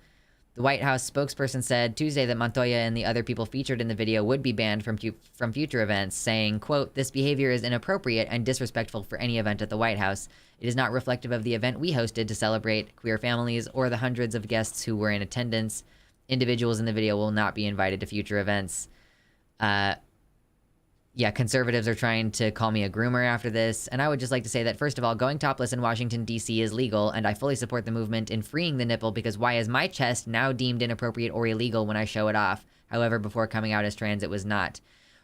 The White House spokesperson said Tuesday that Montoya and the other people featured in the video would be banned from future events, saying, quote, this behavior is inappropriate and disrespectful for any event at the White House. It is not reflective of the event we hosted to celebrate queer families or the hundreds of guests who were in attendance. Individuals in the video will not be invited to future events. Yeah, conservatives are trying to call me a groomer after this, and I would just like to say that, first of all, going topless in Washington, D.C. is legal, and I fully support the movement in freeing the nipple, because why is my chest now deemed inappropriate or illegal when I show it off? However, before coming out as trans, it was not.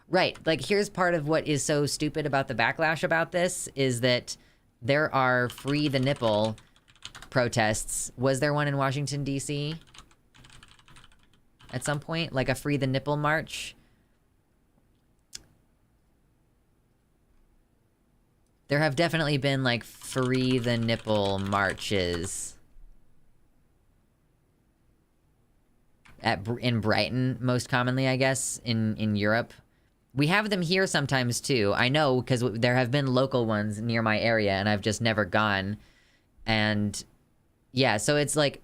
Right, like, here's part of what is so stupid about the backlash about this, is that there are free the nipple protests. Was there one in Washington, D.C. at some point? Like a free the nipple march? There have definitely been, like, free the nipple marches. In Brighton, most commonly, I guess, in Europe. We have them here sometimes, too. I know, because there have been local ones near my area, and I've just never gone. And, yeah, so it's like,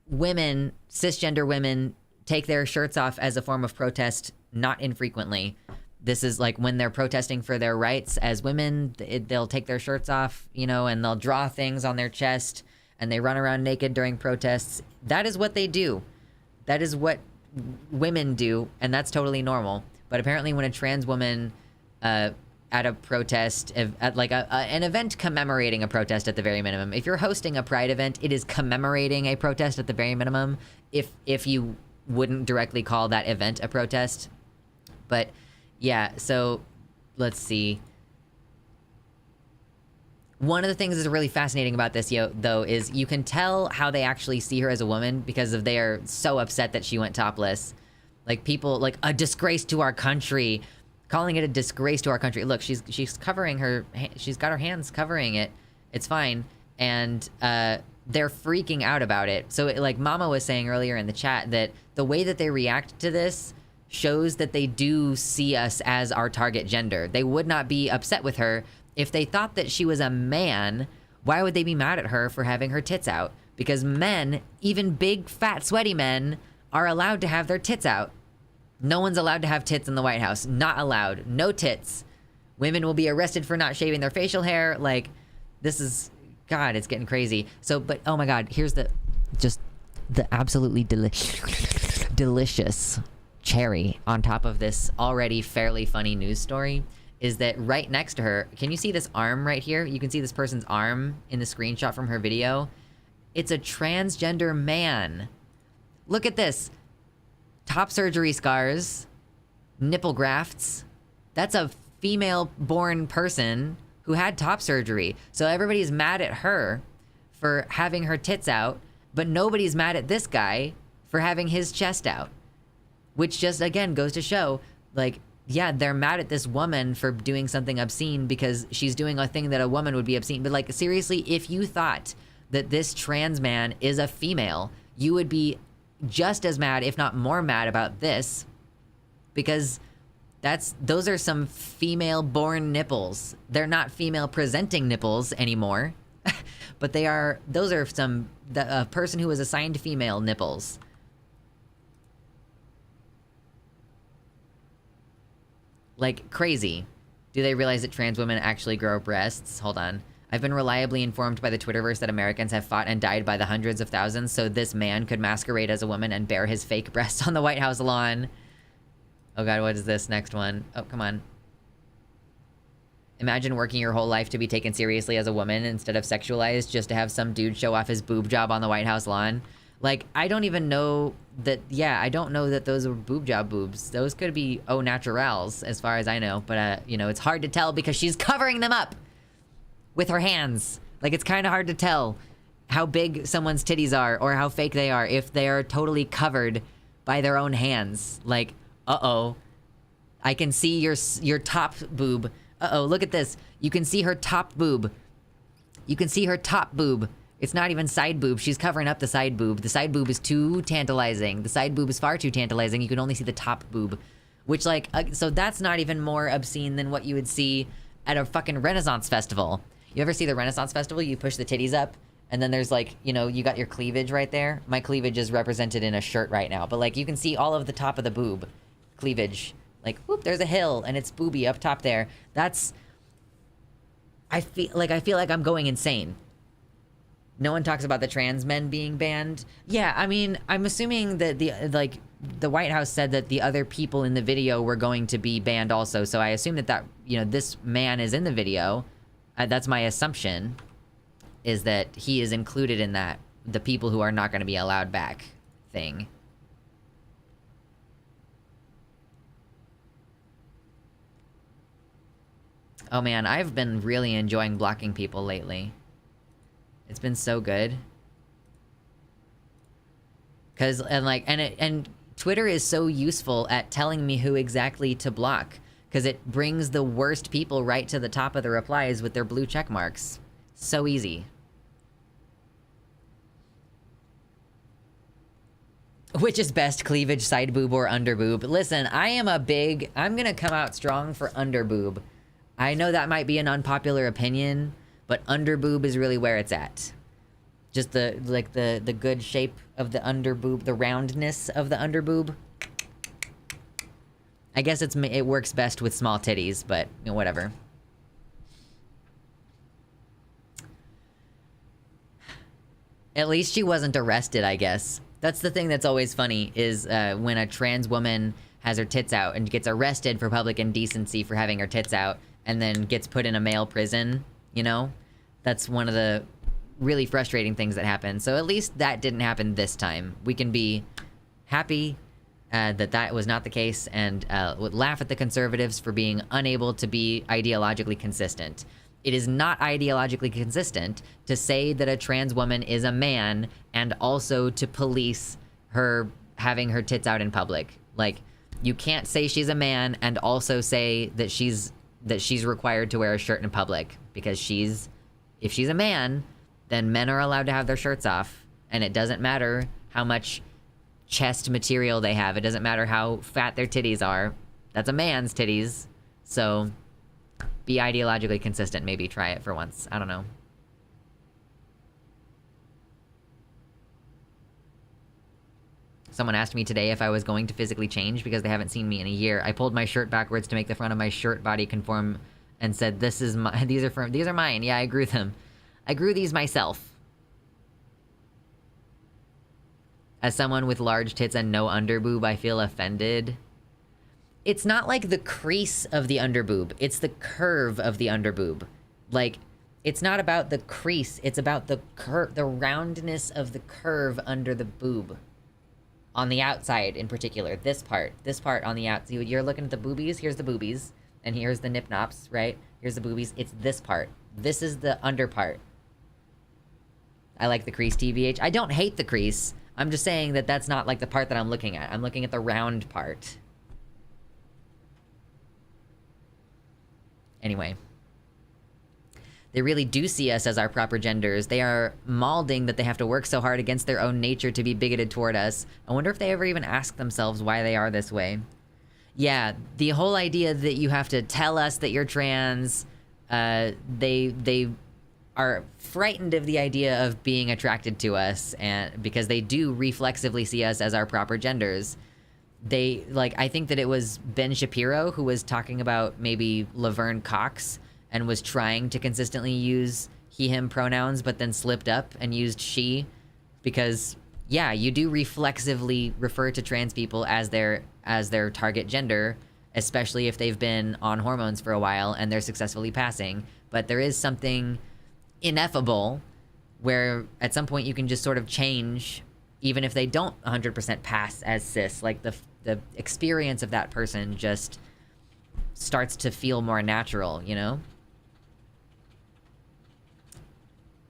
women, cisgender women, take their shirts off as a form of protest, not infrequently. This is like when they're protesting for their rights as women, they'll take their shirts off, you know, and they'll draw things on their chest, and they run around naked during protests. That is what they do. That is what women do, and that's totally normal. But apparently when a trans woman at a protest, at like an event commemorating a protest at the very minimum, if you're hosting a Pride event, it is commemorating a protest at the very minimum, if you wouldn't directly call that event a protest. But yeah, so let's see. One of the things that's really fascinating about this, though, is you can tell how they actually see her as a woman because they are so upset that she went topless. Like, people, like, a disgrace to our country, calling it a disgrace to our country. Look, she's covering her, she's got her hands covering it. It's fine. And they're freaking out about it. So, like Mama was saying earlier in the chat, that the way that they react to this shows that they do see us as our target gender. They would not be upset with her if they thought that she was a man. Why would they be mad at her for having her tits out? Because men, even big, fat, sweaty men, are allowed to have their tits out. No one's allowed to have tits in the White House. Not allowed. No tits. Women will be arrested for not shaving their facial hair. Like, this is, God, it's getting crazy. So, but, oh my God, here's the absolutely delicious cherry on top of this already fairly funny news story is that right next to her, can you see this arm right here? You can see this person's arm in the screenshot from her video. It's a transgender man. Look at this. Top surgery scars, nipple grafts. That's a female-born person who had top surgery. So everybody's mad at her for having her tits out, but nobody's mad at this guy for having his chest out. Which just, again, goes to show, like, yeah, they're mad at this woman for doing something obscene because she's doing a thing that a woman would be obscene. But, like, seriously, if you thought that this trans man is a female, you would be just as mad, if not more mad about this, because those are some female-born nipples. They're not female-presenting nipples anymore, but those are a person who was assigned female nipples. Like, crazy. Do they realize that trans women actually grow breasts? Hold on. I've been reliably informed by the Twitterverse that Americans have fought and died by the hundreds of thousands, so this man could masquerade as a woman and bare his fake breasts on the White House lawn. Oh god, what is this next one? Oh, come on. Imagine working your whole life to be taken seriously as a woman instead of sexualized just to have some dude show off his boob job on the White House lawn. Like, I don't even know that, yeah, I don't know that those are boob job boobs. Those could be au naturels, as far as I know. But, you know, it's hard to tell because she's covering them up with her hands. Like, it's kind of hard to tell how big someone's titties are or how fake they are if they are totally covered by their own hands. Like, uh-oh. I can see your top boob. Uh-oh, look at this. You can see her top boob. You can see her top boob. It's not even side boob. She's covering up the side boob. The side boob is too tantalizing. The side boob is far too tantalizing. You can only see the top boob. Which, like, so that's not even more obscene than what you would see at a fucking Renaissance festival. You ever see the Renaissance festival? You push the titties up, and then there's, like, you know, you got your cleavage right there. My cleavage is represented in a shirt right now. But, like, you can see all of the top of the boob. Cleavage. Like, whoop, there's a hill, and it's booby up top there. That's... I feel like I'm going insane. No one talks about the trans men being banned. Yeah, I mean, I'm assuming that the White House said that the other people in the video were going to be banned also. So I assume that, you know, this man is in the video. That's my assumption, is that he is included in that. The people who are not going to be allowed back thing. Oh man, I've been really enjoying blocking people lately. It's been so good. And Twitter is so useful at telling me who exactly to block, because it brings the worst people right to the top of the replies with their blue check marks. So easy. Which is best, cleavage, side boob, or under boob? Listen, I'm gonna come out strong for under boob. I know that might be an unpopular opinion, but under boob is really where it's at. Just the good shape of the under boob, the roundness of the under boob. I guess it works best with small titties, but you know, whatever. At least she wasn't arrested, I guess. That's the thing that's always funny, is when a trans woman has her tits out and gets arrested for public indecency for having her tits out, and then gets put in a male prison, you know? That's one of the really frustrating things that happen. So at least that didn't happen this time. We can be happy that was not the case, and would laugh at the conservatives for being unable to be ideologically consistent. It is not ideologically consistent to say that a trans woman is a man and also to police her having her tits out in public. Like, you can't say she's a man and also say that she's required to wear a shirt in public, because if she's a man, then men are allowed to have their shirts off, and it doesn't matter how much chest material they have. It doesn't matter how fat their titties are. That's a man's titties. So be ideologically consistent. Maybe try it for once. I don't know. Someone asked me today if I was going to physically change because they haven't seen me in a year. I pulled my shirt backwards to make the front of my shirt body conform and said, "This is my, these are mine." Yeah, I grew them. I grew these myself. As someone with large tits and no underboob, I feel offended. It's not like the crease of the underboob. It's the curve of the underboob. Like, it's not about the crease. It's about the roundness of the curve under the boob. On the outside, in particular. This part on the outside. You're looking at the boobies. Here's the boobies. And here's the nip nops, right? Here's the boobies. It's this part. This is the under part. I like the crease, TBH. I don't hate the crease. I'm just saying that that's not like the part that I'm looking at. I'm looking at the round part. Anyway. They really do see us as our proper genders. They are mauling that they have to work so hard against their own nature to be bigoted toward us. I wonder if they ever even ask themselves why they are this way. Yeah, the whole idea that you have to tell us that you're trans, they are frightened of the idea of being attracted to us, and because they do reflexively see us as our proper genders. They, like, I think that it was Ben Shapiro who was talking about maybe Laverne Cox and was trying to consistently use he, him pronouns, but then slipped up and used she, because, yeah, you do reflexively refer to trans people as their target gender, especially if they've been on hormones for a while and they're successfully passing. But there is something ineffable where at some point you can just sort of change, even if they don't 100% pass as cis. Like, the experience of that person just starts to feel more natural, you know?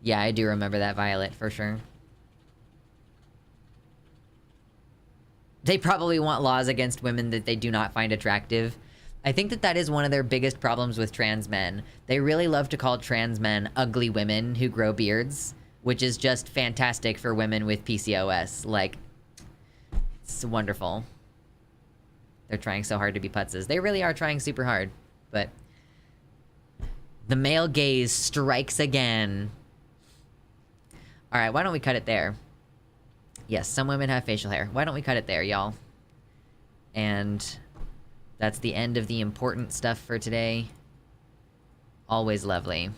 Yeah, I do remember that, Violet, for sure. They probably want laws against women that they do not find attractive. I think that that is one of their biggest problems with trans men. They really love to call trans men ugly women who grow beards, which is just fantastic for women with PCOS. Like, it's wonderful. They're trying so hard to be putzes. They really are trying super hard, but the male gaze strikes again. All right, why don't we cut it there? Yes, some women have facial hair. Why don't we cut it there, y'all? And that's the end of the important stuff for today. Always lovely.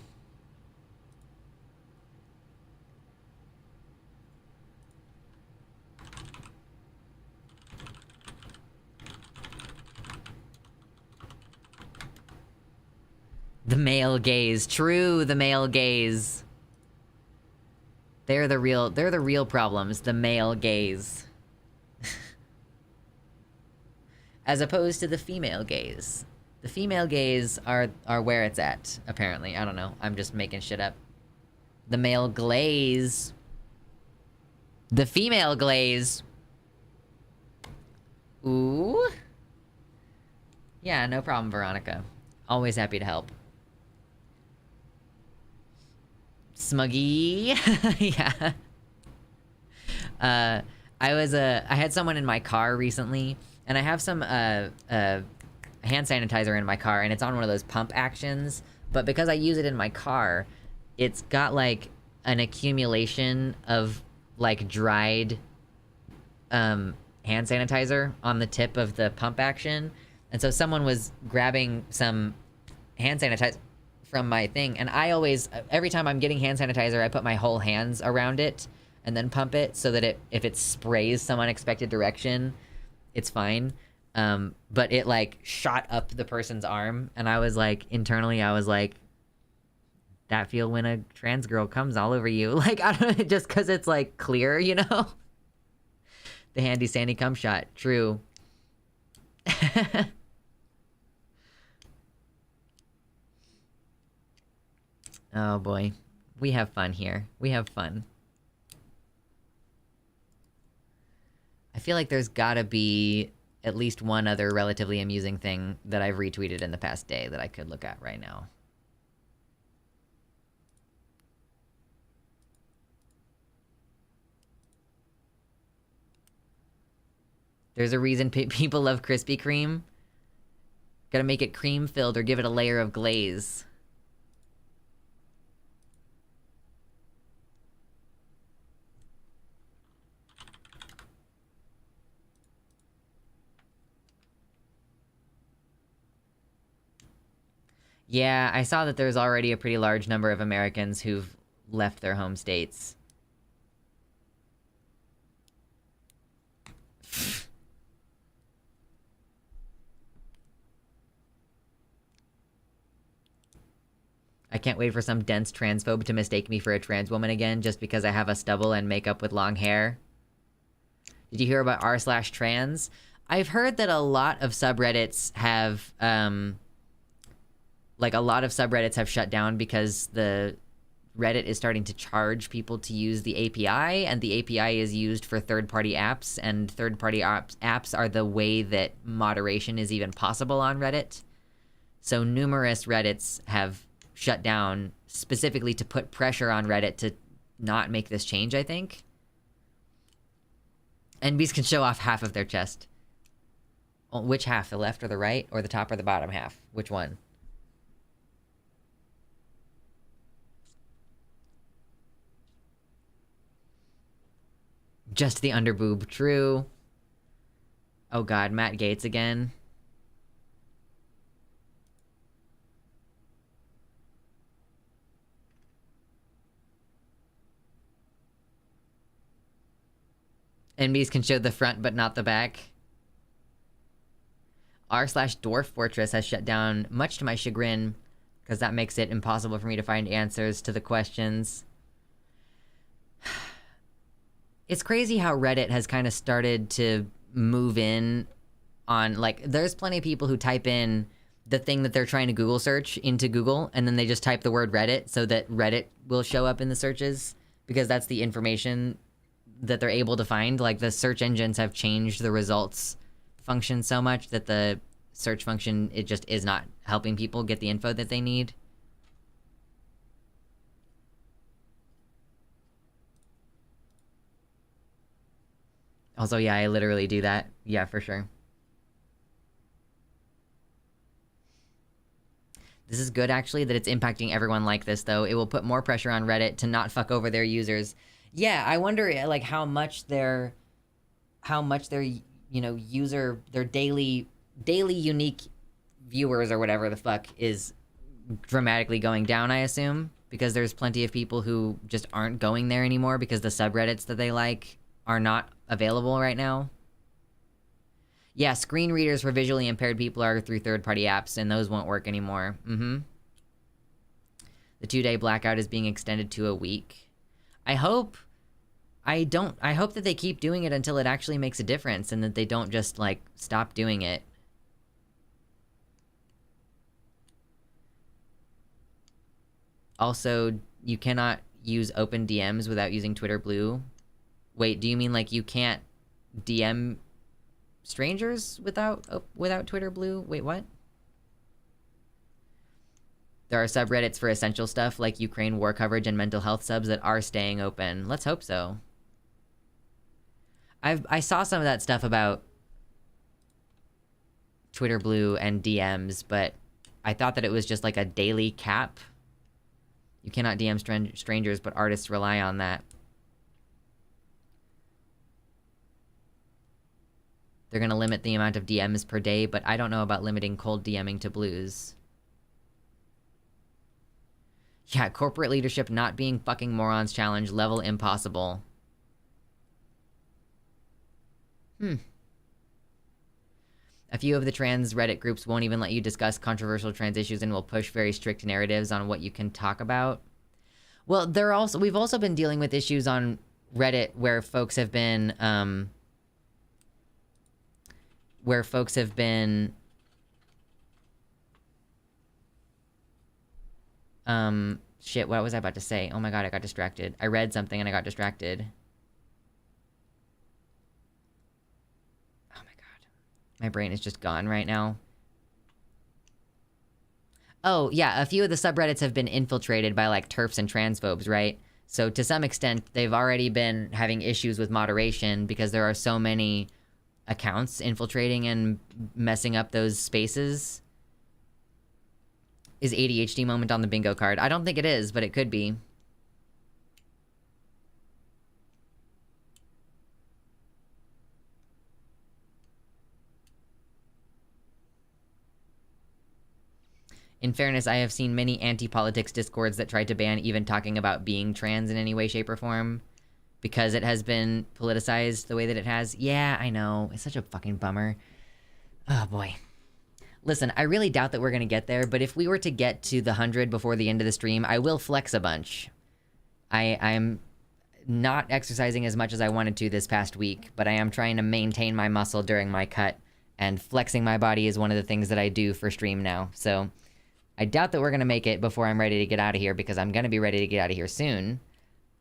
The male gaze. True, the male gaze. They're the real problems, the male gaze. As opposed to the female gaze. The female gaze are where it's at, apparently. I don't know. I'm just making shit up. The male glaze. The female glaze. Ooh. Yeah, no problem, Veronica. Always happy to help. Smuggy. Yeah. I had someone in my car recently, and I have some hand sanitizer in my car, and it's on one of those pump actions, but because I use it in my car, it's got like an accumulation of like dried hand sanitizer on the tip of the pump action. And so someone was grabbing some hand sanitizer from my thing, and I always, every time I'm getting hand sanitizer, I put my whole hands around it and then pump it so that if it sprays some unexpected direction, it's fine. But it like shot up the person's arm, and I was like, internally, I was like, that feel when a trans girl comes all over you. Like, I don't know, just because it's like clear, you know? The handy sandy cum shot. True. Oh boy. We have fun here. We have fun. I feel like there's gotta be at least one other relatively amusing thing that I've retweeted in the past day that I could look at right now. There's a reason people love Krispy Kreme. Gotta make it cream-filled or give it a layer of glaze. Yeah, I saw that there's already a pretty large number of Americans who've left their home states. I can't wait for some dense transphobe to mistake me for a trans woman again just because I have a stubble and makeup with long hair. Did you hear about r/trans? I've heard that a lot of subreddits have, like, a lot of subreddits have shut down because the Reddit is starting to charge people to use the API, and the API is used for third-party apps, and third-party apps are the way that moderation is even possible on Reddit. So numerous Reddits have shut down specifically to put pressure on Reddit to not make this change, I think. NBs can show off half of their chest. Which half? The left or the right? Or the top or the bottom half? Which one? Just the underboob. True. Oh god, Matt Gaetz again. NBs can show the front but not the back. r/Dwarf Fortress has shut down, much to my chagrin, because that makes it impossible for me to find answers to the questions. It's crazy how Reddit has kind of started to move in on, like, there's plenty of people who type in the thing that they're trying to Google search into Google, and then they just type the word Reddit so that Reddit will show up in the searches, because that's the information that they're able to find. Like, the search engines have changed the results function so much that the search function, it just is not helping people get the info that they need. Also, yeah, I literally do that. Yeah, for sure. This is good, actually, that it's impacting everyone like this, though. It will put more pressure on Reddit to not fuck over their users. Yeah, I wonder, like, how much their, you know, their daily unique viewers or whatever the fuck is dramatically going down, I assume. Because there's plenty of people who just aren't going there anymore because the subreddits that they like are not available right now. Yeah, screen readers for visually impaired people are through third-party apps, and those won't work anymore. The 2-day blackout is being extended to a week. I hope that they keep doing it until it actually makes a difference, and that they don't just, like, stop doing it. Also, you cannot use open DMs without using Twitter Blue. Wait, do you mean, like, you can't DM strangers without Twitter Blue? Wait, what? There are subreddits for essential stuff like Ukraine war coverage and mental health subs that are staying open. Let's hope so. I saw some of that stuff about Twitter Blue and DMs, but I thought that it was just like a daily cap. You cannot DM strangers, but artists rely on that. They're going to limit the amount of DMs per day, but I don't know about limiting cold DMing to blues. Yeah, corporate leadership not being fucking morons challenge level impossible. A few of the trans Reddit groups won't even let you discuss controversial trans issues and will push very strict narratives on what you can talk about. Well, we've also been dealing with issues on Reddit where folks have been, shit, what was I about to say? Oh my god, I got distracted. I read something and I got distracted. Oh my god. My brain is just gone right now. Oh, yeah, a few of the subreddits have been infiltrated by, like, TERFs and transphobes, right? So to some extent, they've already been having issues with moderation because there are so many accounts infiltrating and messing up those spaces. Is ADHD moment on the bingo card? I don't think it is, but it could be. In fairness, I have seen many anti-politics discords that tried to ban even talking about being trans in any way, shape, or form because it has been politicized the way that it has. Yeah, I know. It's such a fucking bummer. Oh, boy. Listen, I really doubt that we're gonna get there, but if we were to get to the 100 before the end of the stream, I will flex a bunch. I'm not exercising as much as I wanted to this past week, but I am trying to maintain my muscle during my cut, and flexing my body is one of the things that I do for stream now. So I doubt that we're gonna make it before I'm ready to get out of here, because I'm gonna be ready to get out of here soon.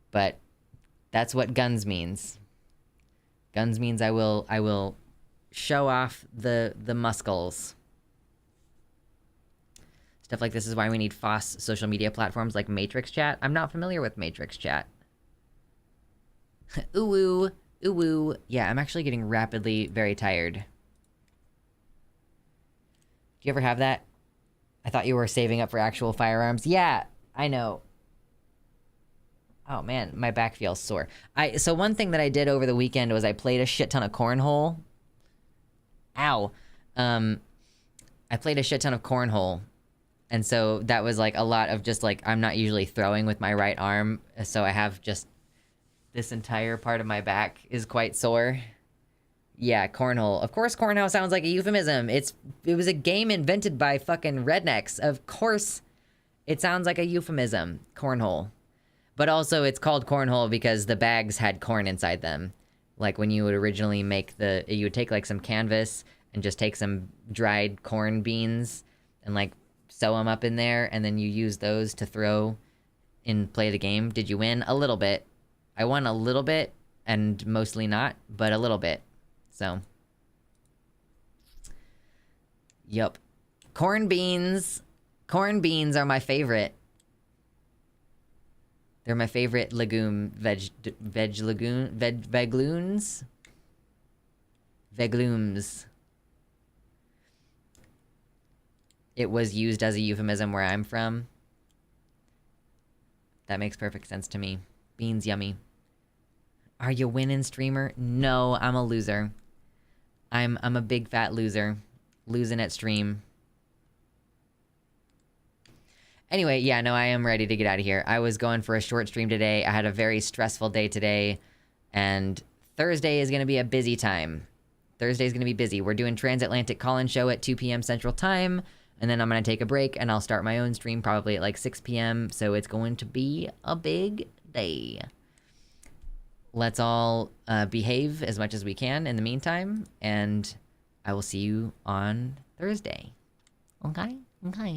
But that's what guns means. Guns means I will show off the muscles. Stuff like this is why we need FOSS social media platforms like Matrix Chat. I'm not familiar with Matrix Chat. Ooh, ooh. Yeah, I'm actually getting rapidly very tired. Do you ever have that? I thought you were saving up for actual firearms. Yeah, I know. Oh man, my back feels sore. So one thing that I did over the weekend was I played a shit ton of cornhole. Ow. I played a shit ton of cornhole. And so that was like a lot of just like, I'm not usually throwing with my right arm. So I have just this entire part of my back is quite sore. Yeah, cornhole. Of course cornhole sounds like a euphemism. It was a game invented by fucking rednecks. Of course it sounds like a euphemism. Cornhole. But also it's called cornhole because the bags had corn inside them. Like when you would originally make you would take like some canvas and just take some dried corn beans and like sew them up in there, and then you use those to throw and play the game. Did you win? A little bit. I won a little bit, and mostly not, but a little bit. So. Yup. Corn beans. Corn beans are my favorite. They're my favorite legume, vegloons? Veglooms. It was used as a euphemism where I'm from. That makes perfect sense to me. Beans yummy. Are you winning, streamer? No, I'm a loser. I'm a big fat loser. Losing at stream. Anyway, yeah, no, I am ready to get out of here. I was going for a short stream today. I had a very stressful day today. And Thursday is going to be a busy time. Thursday is going to be busy. We're doing Transatlantic Call-In Show at 2 p.m. Central Time. And then I'm going to take a break and I'll start my own stream probably at like 6 p.m. So it's going to be a big day. Let's all behave as much as we can in the meantime. And I will see you on Thursday. Okay? Okay.